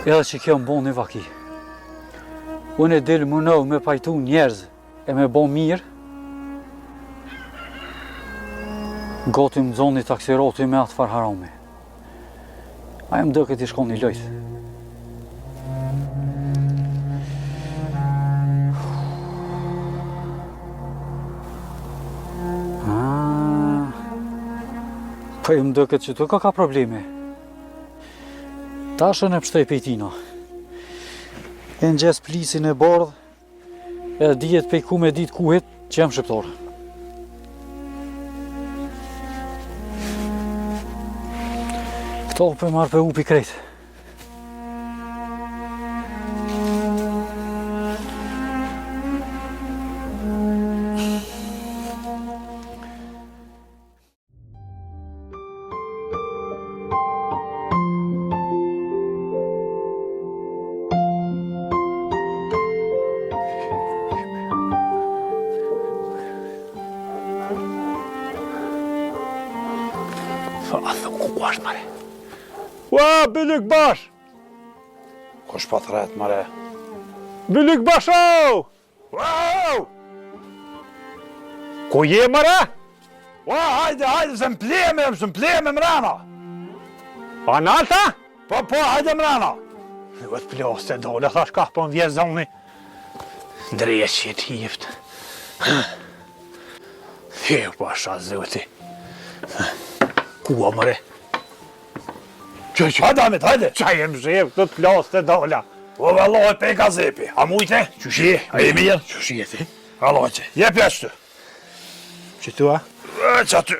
Edhe që kjo më bon një vaki. Unë e dilë më nëvë me pajtu njerëz e me bon mirë. Goti më zoni taksiroti me atë farë harami. Aja më dë këtë i shkon një lojtë. Po i më dëket që të ka probleme. Tashën e pështoj pejtina. E në gjes plisin e bardh, e dijet pej ku me dit kuhet që jam shqiptar. Këto për marrë për upi krejt. A thë ku është, mare? Ua, Bylyk Bash! Kush po thret, mare? Bylyk Basho! Wow! Ku je, mare? Ua, hajde, se m'pleme mrena! Analta? Po, hajde mrena! Në të plasë të dole, thash ka po në vjezoni. Dreqit hift. Heo pasha zoti. Kua mëre? Hajde, Amit, hajde! Qaj e më zhevë të plasë të dole. O, vallohet pe gazepi. A mujte? Qyshi? A je mirë? Qëshi e ti? Vallohet që. Je pjeshtë. Që tua? Që aty.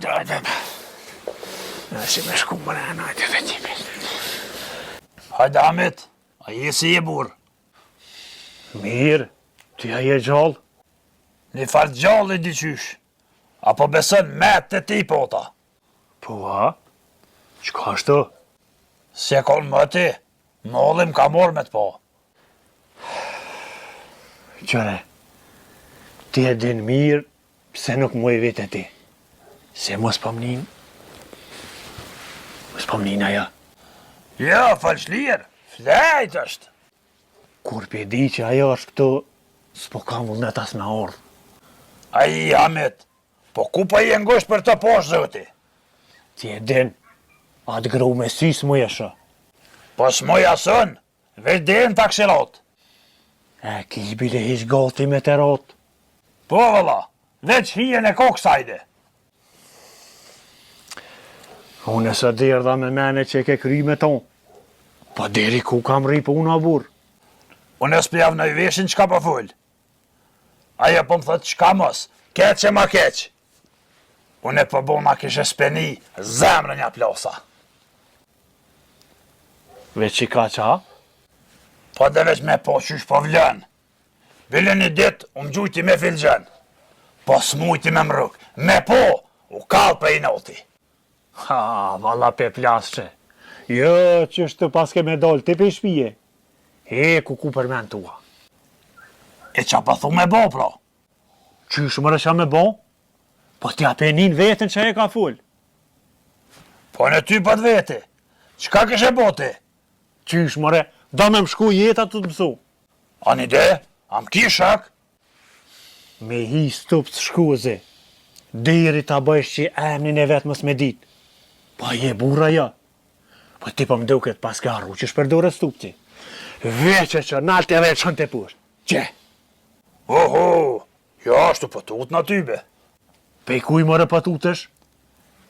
Hajde. Si me shku më në anajtë dhe qime. Hajde, Amit. A je si je burë. Mirë, ti a je gjallë? Një farë gjallë i dyqysh. Apo besën met të ti pota. Po a? Qka është të? Se konë më ti. Mollim ka morë me të po. Qëre, ti e din mirë, pse nuk mu e vete ti. Se mos pëmnin. Mos pëmnin aja. Ja, falshlirë. Flejt është. Kur pe di që ajo është këtu, s'po kam vullnet as me ardhë. Aji, Amit. Po ku pa je ngusht për të poshë, zoti? Ti e din, atë gru me sy s'mu jesha. Po s'moja sën, veç din të akselot. E kish bile hish gati me të ratë. Po, vëlla, veç hijen e koksajde. Unë e së derdha me mene që e ke kry me tonë. Pa deri ku kam ri po unë a burë. Unë e s'pjav në i veshin qka po full. Aja po më thët qka mos, keq e ma keq. Unë e po bo ma kishe speni zemrë një plosa. Veç që ka qa? Po dhe veç me po qysh po vlën. Bile një dit, unë gjujti me filxen. Po s'mujti me mruk. Me po, u kalë për i noti. Ha, valla pe plasqe. Jo, qështë të paske me dollë, ti pe shpije. E, ku përmen tua. E qa pa thu me bo, pro? Qysh më rësha me bo? Po t'ja penin vetën që e ka full. Po në ty pat veti. Qka këshe bote? Qysh mëre, do me më shku jeta të mësu. A një de? Am ki shak? Me hi stup të shkuze. Diri ta bëjsh që emnin e vetë mës me dit. Pa je burra ja. Po ti po më duket pas ka arru që shperdore stup ti. Veqe që nalt e veç shën të push. Qe? Oho, jo ashtu pëtut në tybe. Pe kuj mëre pëtutesh?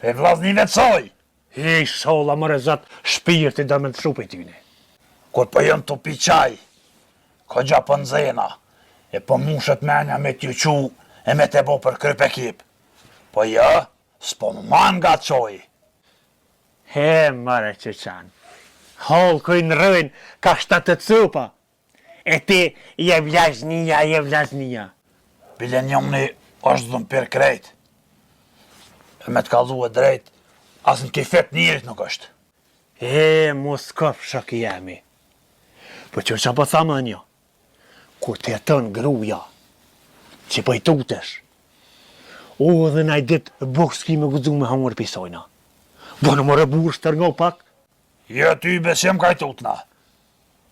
Pe vlaznive të soj. Hej, sholla mëre zat shpirti dhe me të shupit tyne. Kur po jënë të pi qaj, ko gja për nëzena, e po mushet menja me t'ju qu e me te bo për kryp ekip. Po ja, s'po man nga qoj. He, mëre që qanë. Hol kujnë rëjnë ka shtatë të cupa. E ti, je vlaznia. Bile njëmni është dhëmë për krejt. E me t'kallu e drejt, as në kifet njërit nuk është. E, mos këp shak jemi. Po që që po thamë një, kur të jetën gruja, që po i tutesh, o dhe na i dit bukë s'ki me guzu me hangër pisojna. Bo në mëre burë shtërngo pak. Jo ty besim ka i tutna.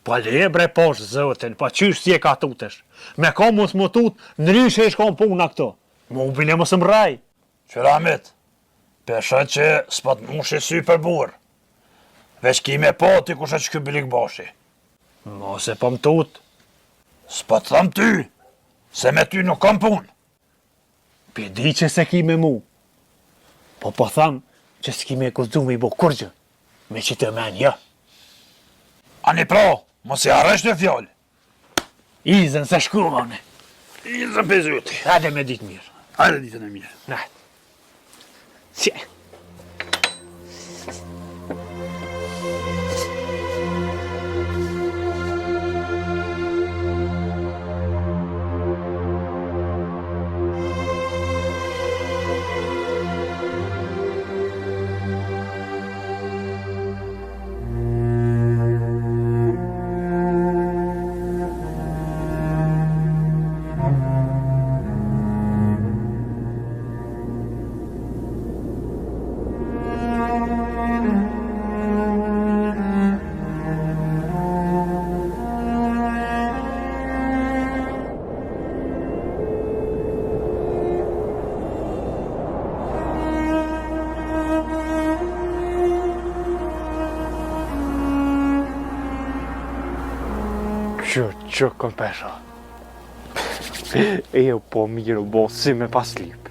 Po le bre posh zëtin, po qysh si e ka tutesh. Me ka mos më tut, nëryshe e shkon puna këto. Më u bile mos më raj. Qëramit, pesha që s'pat mushi sy për burë. Veç ki me po ti kushe që ky Bylyk Bashi. Mos e po më tut. S'pa të thëm ty, se me ty nuk kam pun. Pi di që se ki me mu. Po tham që s'ki me kuzu me i bo kurgjë. Me që të men, ja. Ani pro, mos i arresh në fjoll. Izën se shku, mone. Izën për zyuti. Hajde me ditë mirë. Hajde ditën e mirë. Najtë. Qe. Që kom pesha. E jo po mirë u bo si me pas lip.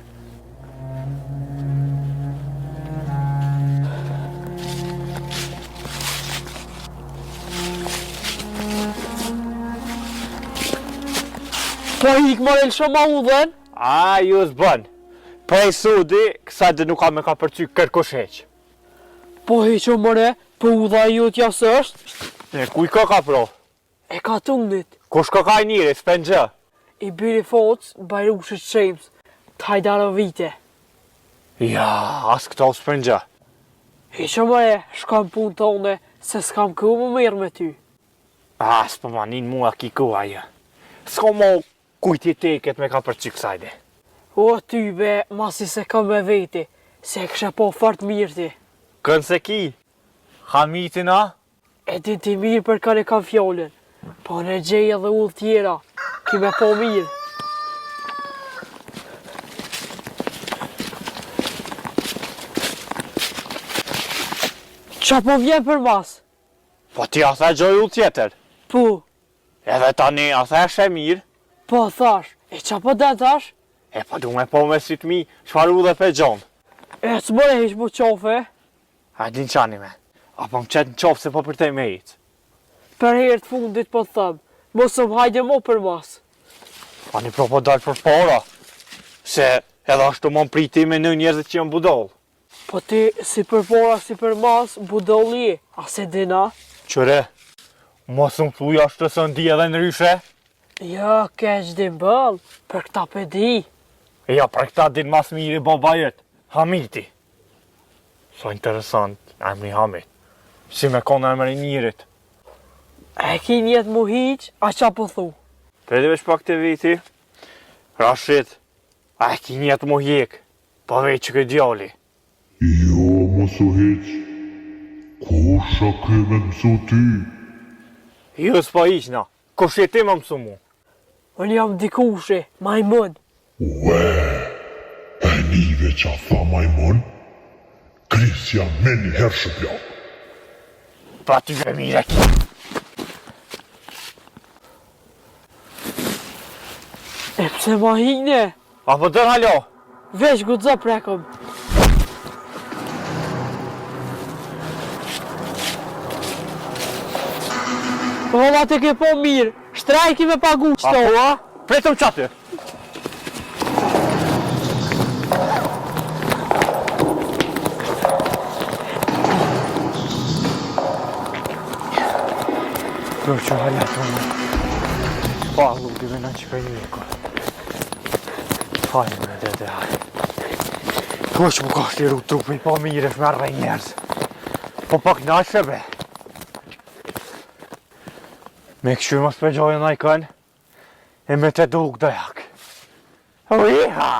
Po hik morel shumë udhen? A, ju s'bën. Prej sudi, kësa dhe nuk ka me ka përcy kërkosheq. Po heqo more, po udha ju t'jas është? E kuj ka pro? E ka tundit. Kush ka i njëri, s'pen gjë? I biri focë, bajrushët shems, t'hajdaro vite. Ja, as këto s'pen gjë. Heqo more, shkam pun tone, se s'kam ku më mirë me ty. A, s'po manin mua ki ku aje. S'ko mo kujti teket me ka përcy kësajde. O ty be, masi se kam me veti, se kësha po fart mirë ti. Kënë se ki? Hamitin a? E ti ti mirë për kane kam fjollën, po në gjeja dhe ullë tjera, ki me po mirë. Qa po vjen për mas? Po ti a the gjoj ullë tjetër? Po, Edhe tani a the shë mirë? po thash, e qa po dhe thash? E po du me po me si t'mi, shfaru dhe pe gjonë. E s'more heq mu qofe, A din qani me? Apo më qetë në qofë se po për te me hitë. për herë të fundit po thëmë, mos më hajde mo për mas. A një pro po dalë për para, se edhe ashtu më priti me në njerëzit që janë budol. Po ti, si për pora, si për mas, budolli je, a se dina? Qëre, mos më thuj ashtu së ndi edhe në ryshe? Ja, keq din bëll, për këta pedi. Ja, për këta din mas mirë i babajet, Hamiti. So interesant, emri Hamit. Si me konë emri njërit. E ki njetë mu hiq, a qa po thu? Predi veç pak të viti. Rashid, a e ki njetë mu hjek, pa veç që këj djali. Jo, mos u hiq. Kusha ke me mësu ty? Jo s'pa iqna, kush je ti më mësu mu? Unë jam dikushi, majmun. Ue, e nive qa tha majmun? Krisja me një herë shëpjak. Pra ty ve mire ki. E pse ma hiqne? Apo dër halo? Veç gudzo prekëm. Ola të ke po mirë, shtrajki me pagu qëto. Apo a? Pretëm qatë. Kjo që halja të më. Pa, nuk di me në që për një ko. Hajnë me dhe hajnë. Kjo që më ka shtiru trupi, pa mire shmerë dhe njerës. Po pak nashë be. Me këshur më s'pëgjojë në ajkën, e me të duk dajak. Uiha!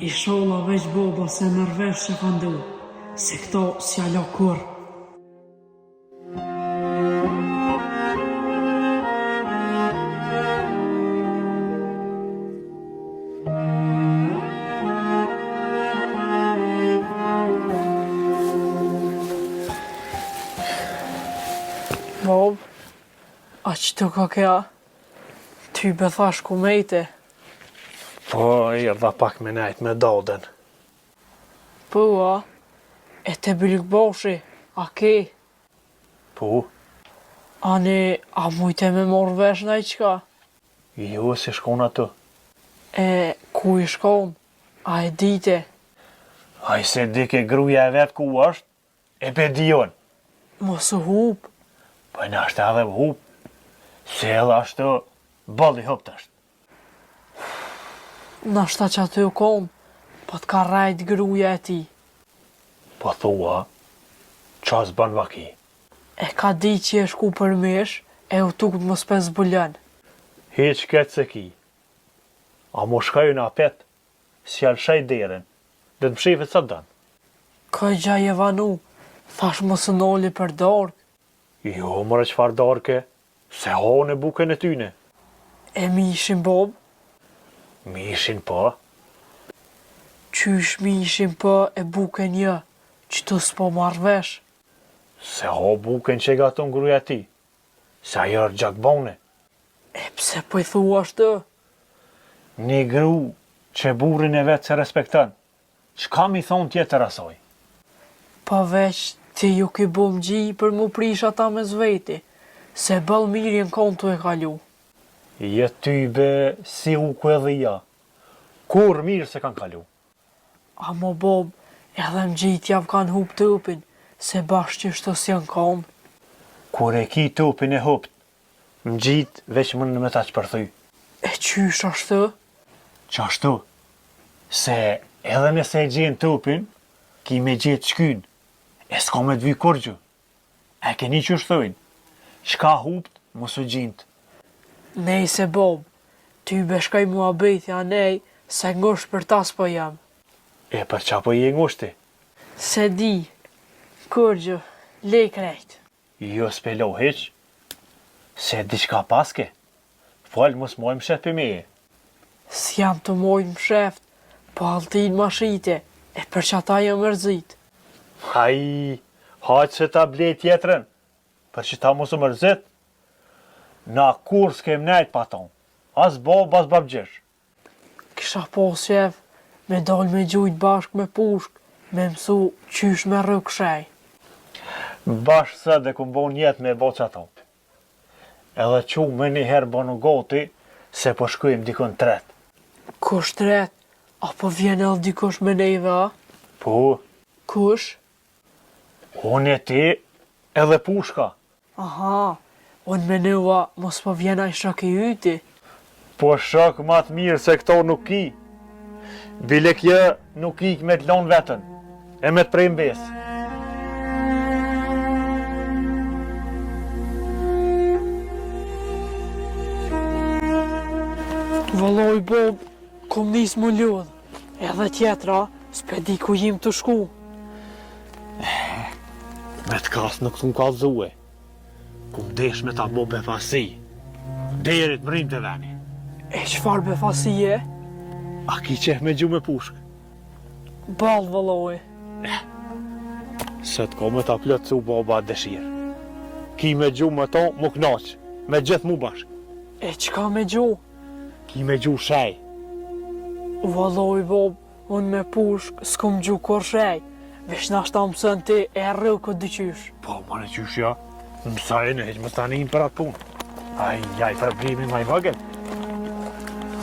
I sholla veç boba se mërvesh që ka ndu, se këto si alo kur. Bob, a që të ka kja? Ty be thash ku mejte. Po, i dha pak me nejt me dodën. Po, E te Bilkboshi, a ke? Po, Ani, a mujte me morë vesh në i qka? jo se shkon ato. E, ku i shkon? A e dite? Aj se di ke gruja e vetë ku është, e pe dion. Mos u hup. Po në është edhe hup, se edhe ashtu bëlli hup të është. Nashta që aty u kon, po t'ka rajt gruja e ti. Po thua, qas ban vaki. E ka di që e shku për mesh, e u tuk të mos pes bulen. Heq këtë se ki. A mo shkaju në apet, si alshaj deren, dhe të mshifet sa dënë. Ka gja je vanu, thash mos në noli për dork. Jo, mërë qëfar darke, se hone buken e tyne. E mishin bob, Mishin po, qysh mishin po e buke një, që të s'po marrë vesh. se ho buken që gaton gruja ti, se ajo është gjakbone. E pse po i thua ashtë? Një gru që burin e vetë se respekton, qka mi thonë tjetër asoj? Pa veç ti ju ki bum gji për mu prish ata me zveti, se bëll mirë në kontu e kalu. Jetë ty be si u ku edhe ja, kur mirë se kanë kalu. A mo bob, edhe më gjit javë kanë hup tupin, se bashkë që shtos janë kam. Kur e ki tupin e hupt, më gjitë veç më në me ta që përthy. E qysh ashtë? Qashtu, se edhe nëse e gjenë tupin, ki me gjetë shkyn, e s'ka me të vy kurgju. E keni që shthojnë, shka hupt, mos u gjint. Nej se bob, ty beshkaj mua bejtja nej, se ngosht për tas po jam. E për qa po je ngushti? Se di, kurgjë, lej krejt. Jo s'pelo heq, se diçka paske, falë mos mojmë shet për meje. S'jam të mojnë më sheft, po altin ma shite, e për që ata jam mërzit. Haj, haqë se ta blej tjetërën, për që ta mos u mërzit, na kur s'kem nejt pa ton, as bob, as babgjesh. Kisha po shef, me dal me gjujt bashk me pushk, me mësu qysh me rrëk shaj. Bashkë së dhe ku mbon jetë me bo që ato. Edhe që me një herë bonu goti, se po shkujmë dikon tret. Kush tret, apo vjen edhe dikush me neve, a? Po, Kush? unë e ti edhe pushka. Aha, unë me neva mos po vjen ai shok i yti. Po shok ma të mirë se këto nuk ki. Bile kje nuk ik me të lonë vetën, e me të prej mbes. Vëlloj bob, kom nis më ljudh, edhe tjetra, s'pe di ku jim të shku. Me të kasë nuk të më kalzue. Kum desh me ta bo befasi. Derit më rrim të veni. E qfar befasie? A ki qeh me gju me pushk? Ball vëlloj. Se të ko me ta plëtsu baba dëshirë. Ki me gju me to, mu knaq, me gjithë mu bashk. E qka me gju? Ki me gju shaj. Vëlloj bob, unë me pushk s'kom gju kur shej. Vesh nashta mësën ti e rrëu këtë dyqysh. Po, ma në qysh ja, mësaj në heq më tani për atë punë. Aj, jaj, problemi ma i vëgën.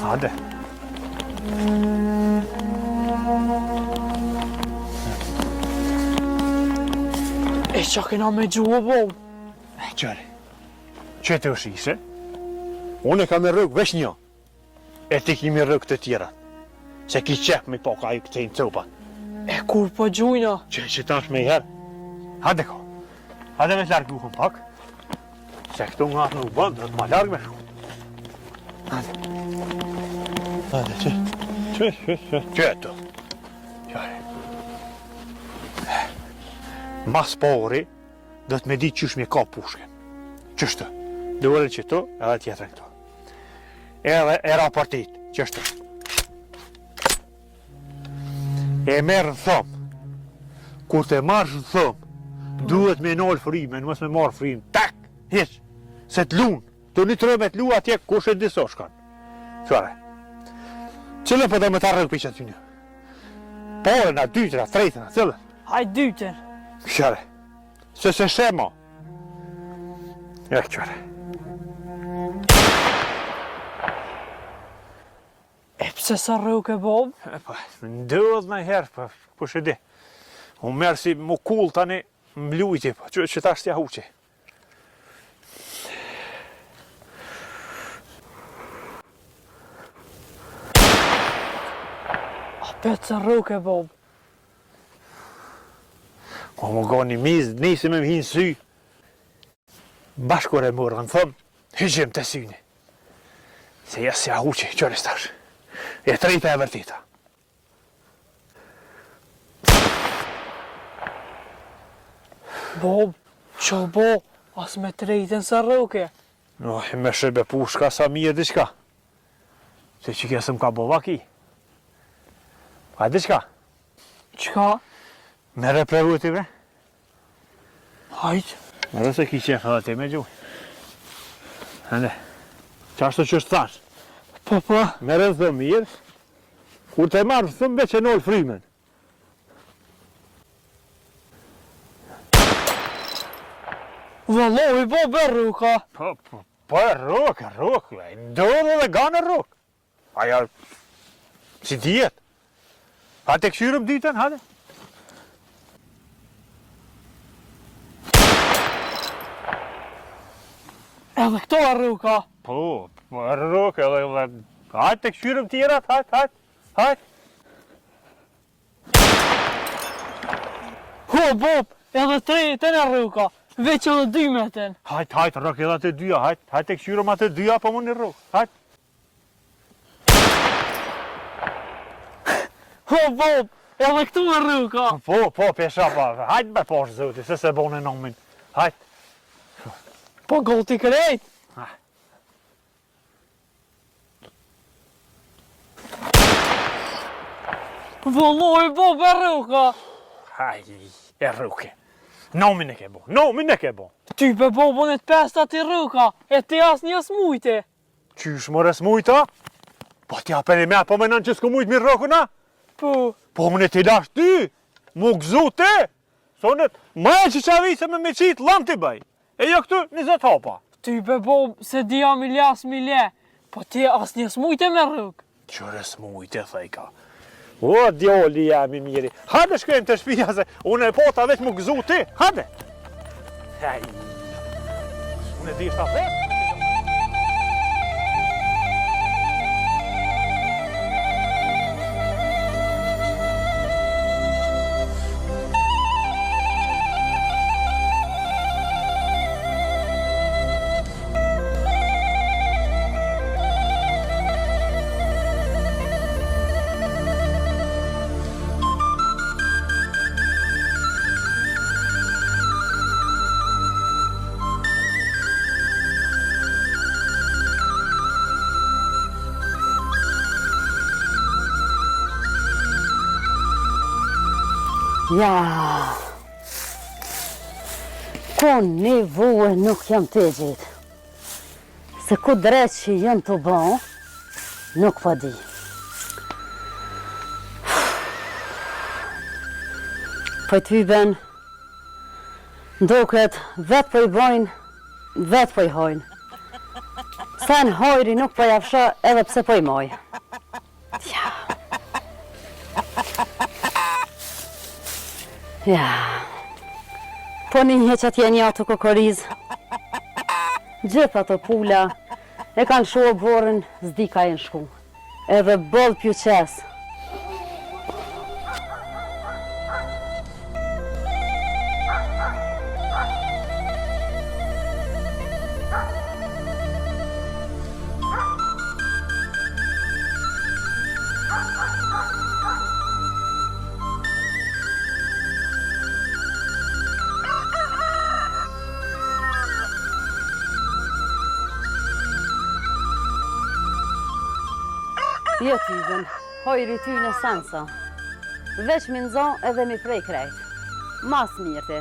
Hade. E qa kena me gju o bob? Qëri, që të është ishe? Unë e kam e rëgë vesh një. E ti kimi rëgë të tjera. Se ki qep me poka i këtejnë copat. E kur po gjujna? Që tash me i herë. Hade ko. Hade me të largë buhën pak. Se këtu nga atë nuk bënd, dhe të ma largë me shku. Hade. Hade, që. Qëtu. Qëri. Mas pori, dhe të me di qysh me ka pushken. Qështë? Duhere që tu, edhe tjetërën këtu. Edhe e raportit, qështë? E merë në thëmë. Kur të marrë në thëmë, duhet me nolë frimen, mos me marrë frimen. Tak! Hiq! Se të lunë. Të një të rëme të lu atje kush e diso shkan. Qare. Cëllën për dhe me ta rëgë pishat të një? Porën, a dytëra, trejtëra, cëllën. Hajt dytën. Qëre. Se shemo. Ja, qëre. E pse sa rrug e Bob? Ndodh në herë, po shë di. Unë merë si mu kull tani mblujti, që ta shtja huqi. A pet sa rrug e Bob? O më goni mizë, nisi me më hinë sy. Bashkur e mërë, në thëmë, hygjim të syni. Se jesë ja huqi, qërë stash. E trejta e vërtita. Bob, që bo, as me trejten sa rrug e. No, me shërbe pushka sa mi e diqka. Se që kesëm ka bova ki. A diqka? Qka? Mere prevu ti bre? Hajt. Mere se ki qenë edhe ti me gjuj. Hende, qashtu që është thash? Po. Mere dhe mirë, kur të marrë thëmë be që nëllë frymen. Vëllohi Bob e rruka. Po e rruk, ndodhë dhe ganë rruk. Aja, si djetë. Ha të këshyrëm ditën, hade? Edhe këto e rruka. Po e rruk edhe... Hajtë të këshyrëm tjerat, hajtë. Ho Bob, edhe trejten e rruka. Veç edhe 2 metën. Hajtë, rruk edhe të dyja, hajtë të këshyrëm atë dyja, po më një rruk, hajtë. Ho Bob, edhe këtu e rruka. Po, pesha pa, hajtë me poshë zoti, se bone nomin, hajtë. Po goti krejt. Vëllohi Bob e rruka. E rruke. Nomin e ke bo. Ty pe Bobon e të pesta ti rruka, e ti as një smujte. Qysh më resmujta? Po t'ja për e me, po menon që s'ku mujt mirë rrokuna? Po. Po më në t'i lash ty, mu gëzu ti. Sonet, ma e që qavise me qitë, lam t'i bëj. E jo këtu, 20 hapa. Ty pe Bob, se dia miljas mile, po ti as një smujte me rruk. Që resmujte, thejka. O, djoli jemi miri. Hade shkojmë të shpia se unë e pota veç mu gëzu ti. Hade. Unë e di shta thot. Ja, kon një vuë nuk jam të gjithë. Se ku drejt që jënë të bon, nuk po di. Po të vyben, ndoket vetë po i bojnë, vetë po i hojnë. Sen hojri nuk po jafsha edhe pse po i moj. Ja, po një një që t'je një ato kokoriz. Gjithë ato pula e kanë shua borën, zdi ka e në shku. Edhe boll pju qes. Jo tyven, hojri ty në sensa. Veç mi nëzon edhe mi prej krejt. Mas mirëti.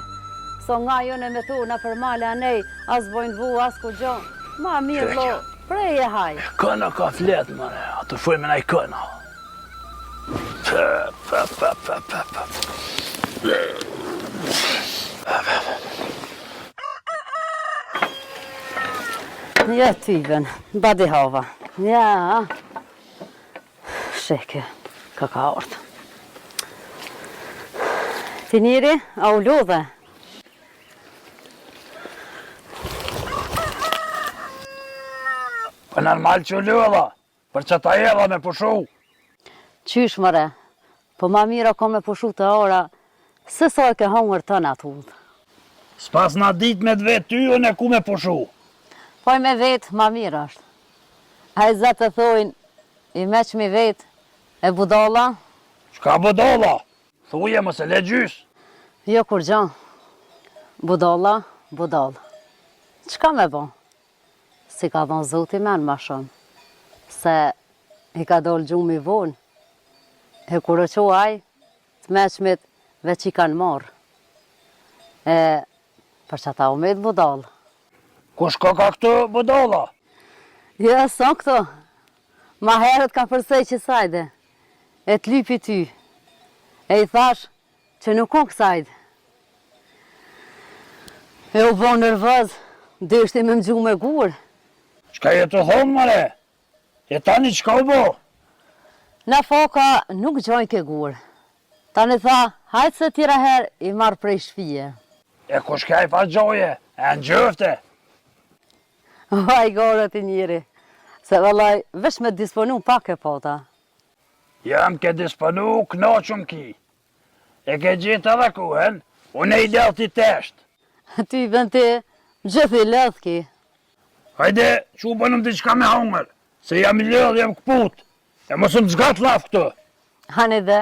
So nga jo në metuna për male anej, as bojnë vu, as ku gjo. Ma mirë lo, prej e haj. Këna ka flet, mëre, atë fuj me nej këna. Ja, tyven. Badi hava. Ja. Sheke, ka orët. Ti njeri, a u lodhe? Për normal që u lodha, për që ta edha me pushu. Qysh mëre, po ma mira ka me pushu të ora, se sa e ke hongër të në atë udhë. S'pas na dit me dve ty, unë e ku me pushu. Poj me vetë, ma mirë është. A i zetë të thojnë, i meq mi vetë, e budalla? Shka budalla? Thuje më se le gjys. Jo kur gjan. Budalla, budalla. Qka me bo? Si ka dhon zoti men ma shumë. Se i ka dollë gjumë i vonë. E kur o quaj, të meqmit veç i kanë marë. E për që ta umet budalla. Kush ka këtu budalla? Ja, son këto. Ma herët ka përsej që sajde. E të lypi ty. E i thash që nuk kon kësajde. E u bo nërvëz, dështi me më gjumë me gurë. Qka je të thonë, mëre? E tani qka u bo? Na foka nuk gjojnë ke gurë. Tani tha, hajtë se tjera herë i marë prej shpije. E kush ka i pa gjoje? E në gjëfte? Vaj gorët i njëri, se vëllaj, vesh me disponu pak e pota. Jam ke disponu, knoqëm ki. E ke gjithë edhe kuhen, unë e i ledh t'i teshtë. Ty vën ti, gjithë i ledh ki. Hajde, që u bënëm diqka me hongër, se jam i ledh, jam këput, e mos më zgat laf këtu. Hani dhe,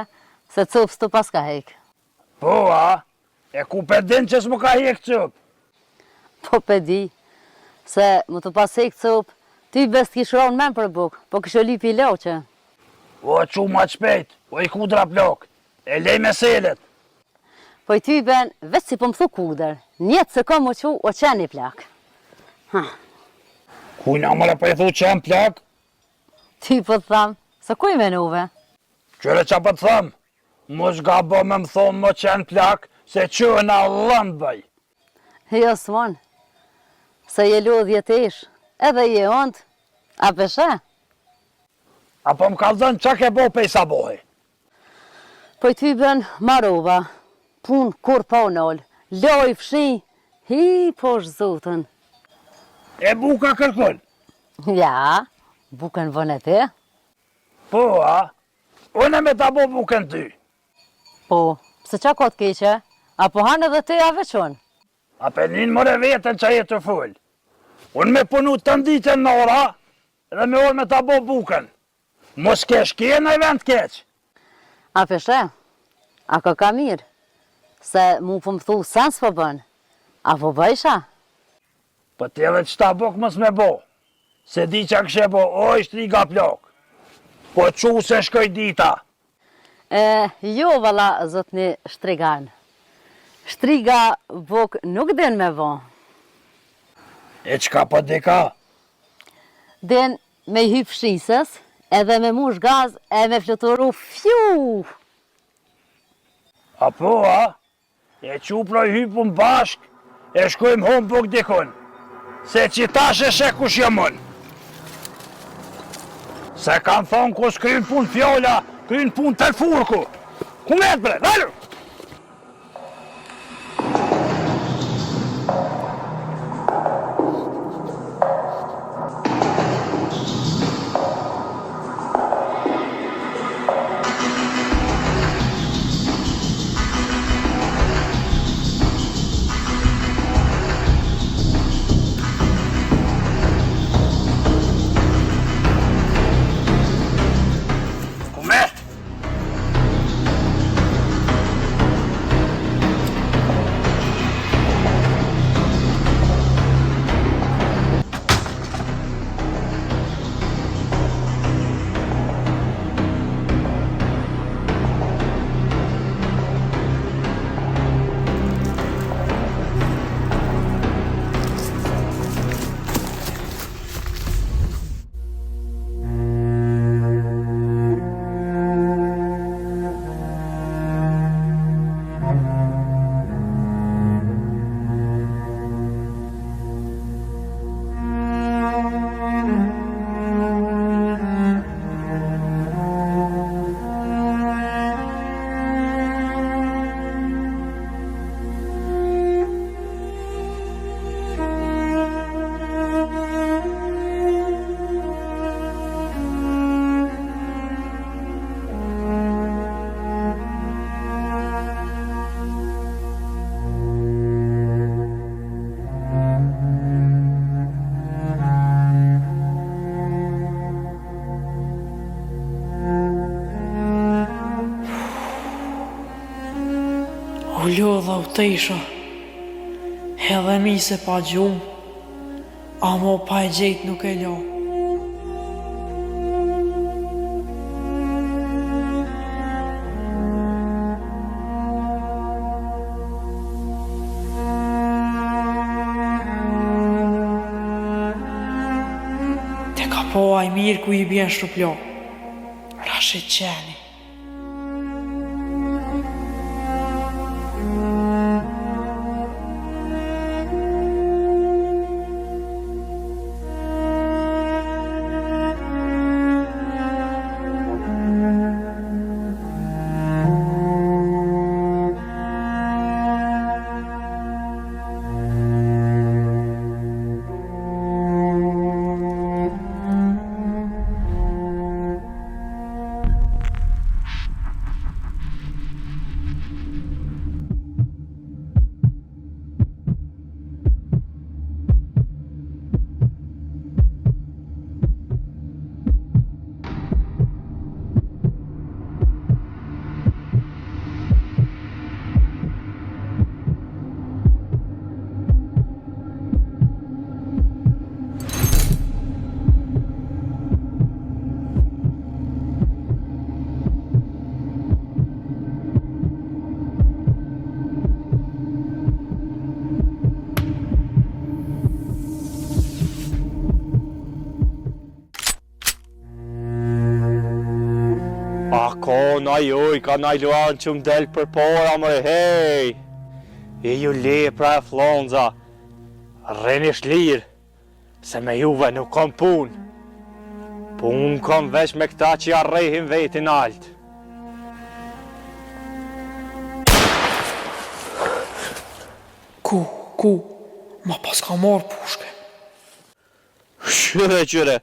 se cupës të pas ka hek. Po, a? E ku pe din që s'më ka hek cup? Po pedi, se më të pas hek cup, ty bes t'kishron men për buk, po kishë lipi i loqe. O, që ma qpejt, o i kudra plok, e lej me selet. Po i ty ben, veç si po më thu kuder, njetë se ka më qu o qeni plak. Kujna mëre po i thu qen plak? Ty po të tham, se kuj menuve? Qëre qa po të tham, mos ga bo me më thonë më qen plak, se që në lëndë bëj. Jo s'mon, se je lodhje tesh, edhe je ondë, a peshe? Apo më kaldën qa ke bo pej sa bohi? Po i ty ben marova, pun kur po nëllë, loj fshi, hi posh zotën. E buka kërkun? Ja, buken vën e te? Po, a? Unë me ta bo buken ty. Po, pse qa ka t'keqe? Apo hanë edhe te a veqon? A penin mëre vetën që jetë të full. Unë me punu të nditën në ora, edhe me orë me ta bo buken. Mos kesh kje në vend keq. A peshe? A ka mirë? Se mu po më thu sen s'po bën. A po bëjsha? Po t'jeve qëta buk mos me bo. Se di që këshe bo, oj shtriga plok. Po qu se shkoj dita. Jo valla zotni shtrigan. Shtriga buk nuk den me vo. E qka po dika? Den me hyp shisës, edhe me mush gaz, e me fluturu fju. Apo, a? E quproj hypun bashk, e shkojmë hom buk dikun. Se qitash e shek kush jëmën. Se kanë thonë kus kryin pun fjolla, kryin pun të furku. Ku me bre, dalu! lodha u tesha, edhe mi se pa gjumë, amo pa e gjetë nuk e lo. Te ka po aj mirë ku i bjen shtuplo, Rashid qeni. Ka naj luan që më del për pora më hej. E ju lepra e flonza, rreni shlirë, se me juve nuk kom pun. Po unë kom vesh me këta që arrejhin vetin alt. Ku, ma pas ka marrë pushke. Qyre,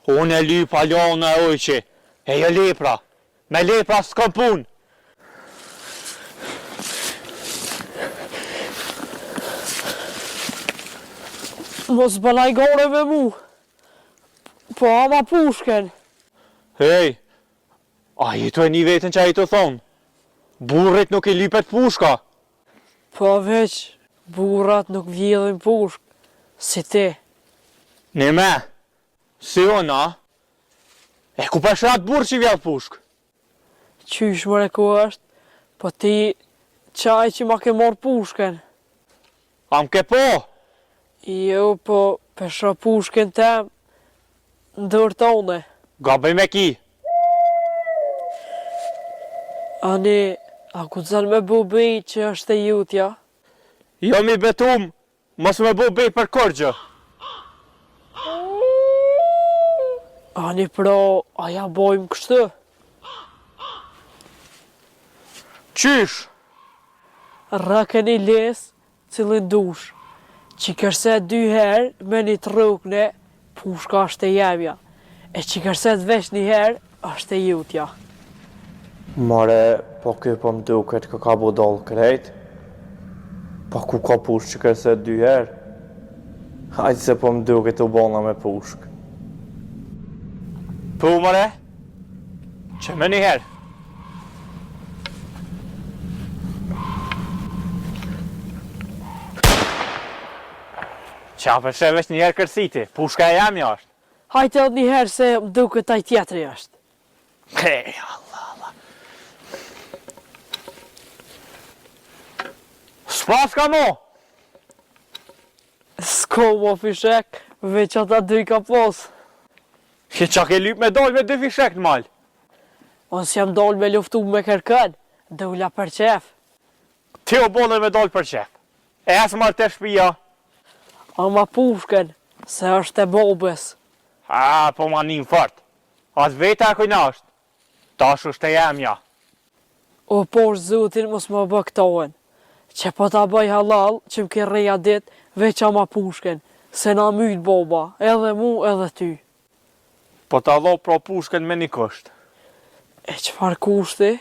unë e ly palon e ojqi, e ju lepra. Me lepra s'kom pun. Mos balaj gore me mu, po ama pushken. Hej, a i të e një vetën që a i të thonë? Burrit nuk i lipet pushka. Po veç, burrat nuk vjedhin pushk, si ti. Në me, si ona, e ku përshat burë që vjedh pushk? Qysh mëre ku është, po ti qaj që ma ke marrë pushken. Am ke po? Jo, po pesha pushken tem, ndër tone. Gabej me ki. Ani, a ku zën me bu bej që është e jutja? Jo mi betum, mos me bu bej për korgjë. Ani pra, a ja bojmë kështë? Qysh? Rëken i les, cilin dush, që kërset 2 herë me një të rukne, pushka është e jemja, e që kërset vesh 1 herë, është e jutja. Mare, po kjo po më duket kë ka budol krejt. Po ku ka pushk që kërset 2 herë? Hajtë se po më duket u bona me pushk. Po mare, që me 1 herë. Qa përshe vesh 1 herë kërsiti, pushka e jam jashtë. Hajtë edhe 1 herë se më duket taj tjetëri është. Hej, Allah. S'pas ka mo? S'ko mo fishek, veç ata 2 ka pos. Që qa ke lyp me dol me 2 fishek në mal? Unë si jam dol me luftu me kërkën, dhe ula për qef. Ti o bolën me dol për qef. E asë marrë të shpia. Ama pushken, se është e bobës. A, po ma një fort. Atë veta e kujna është. Tash është e jemja. O posh zutin mos më bë këtohen, që po ta bëj halal që më ke reja dit veç ama pushken, se na myt boba, edhe mu edhe ty. Po ta dho pro pushken me një kusht. E qëfar kushti?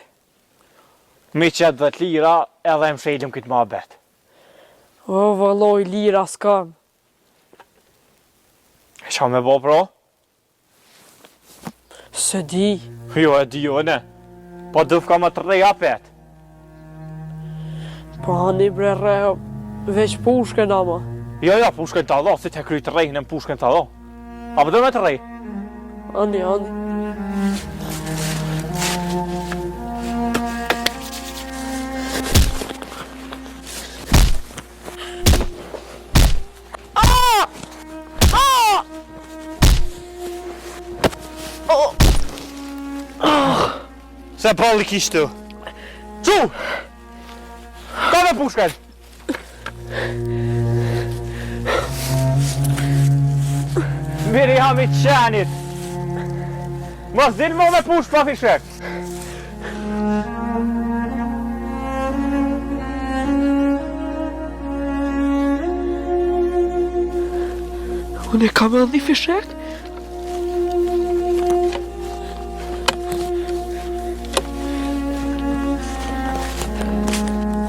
Mi qëtë 10 lira edhe më shelim këtë ma bet. O vëlloj lira s'kam. E qa me bo pro? Se di. Jo e di jo ne. Po dëf ka më të reja pet. Po hani bre reho, veç pushkën ama. Jo, pushkën të adho, si të kry të rejnë në pushkën të adho. Apo do me të rej? Ani. Se palli kishtu. Qu! Ka me pushkën? Miri hami të qenit. Mos din mo me push pa fishek. Unë e kam edhe një fishek?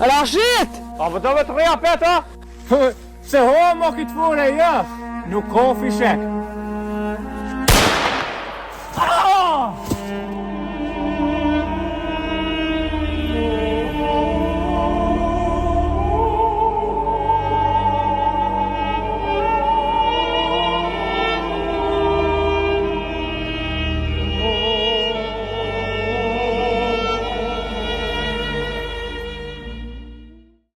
Rashid! Apo do me të reja peta? Se ho mo këtë fure, ja. Nuk ka fishek.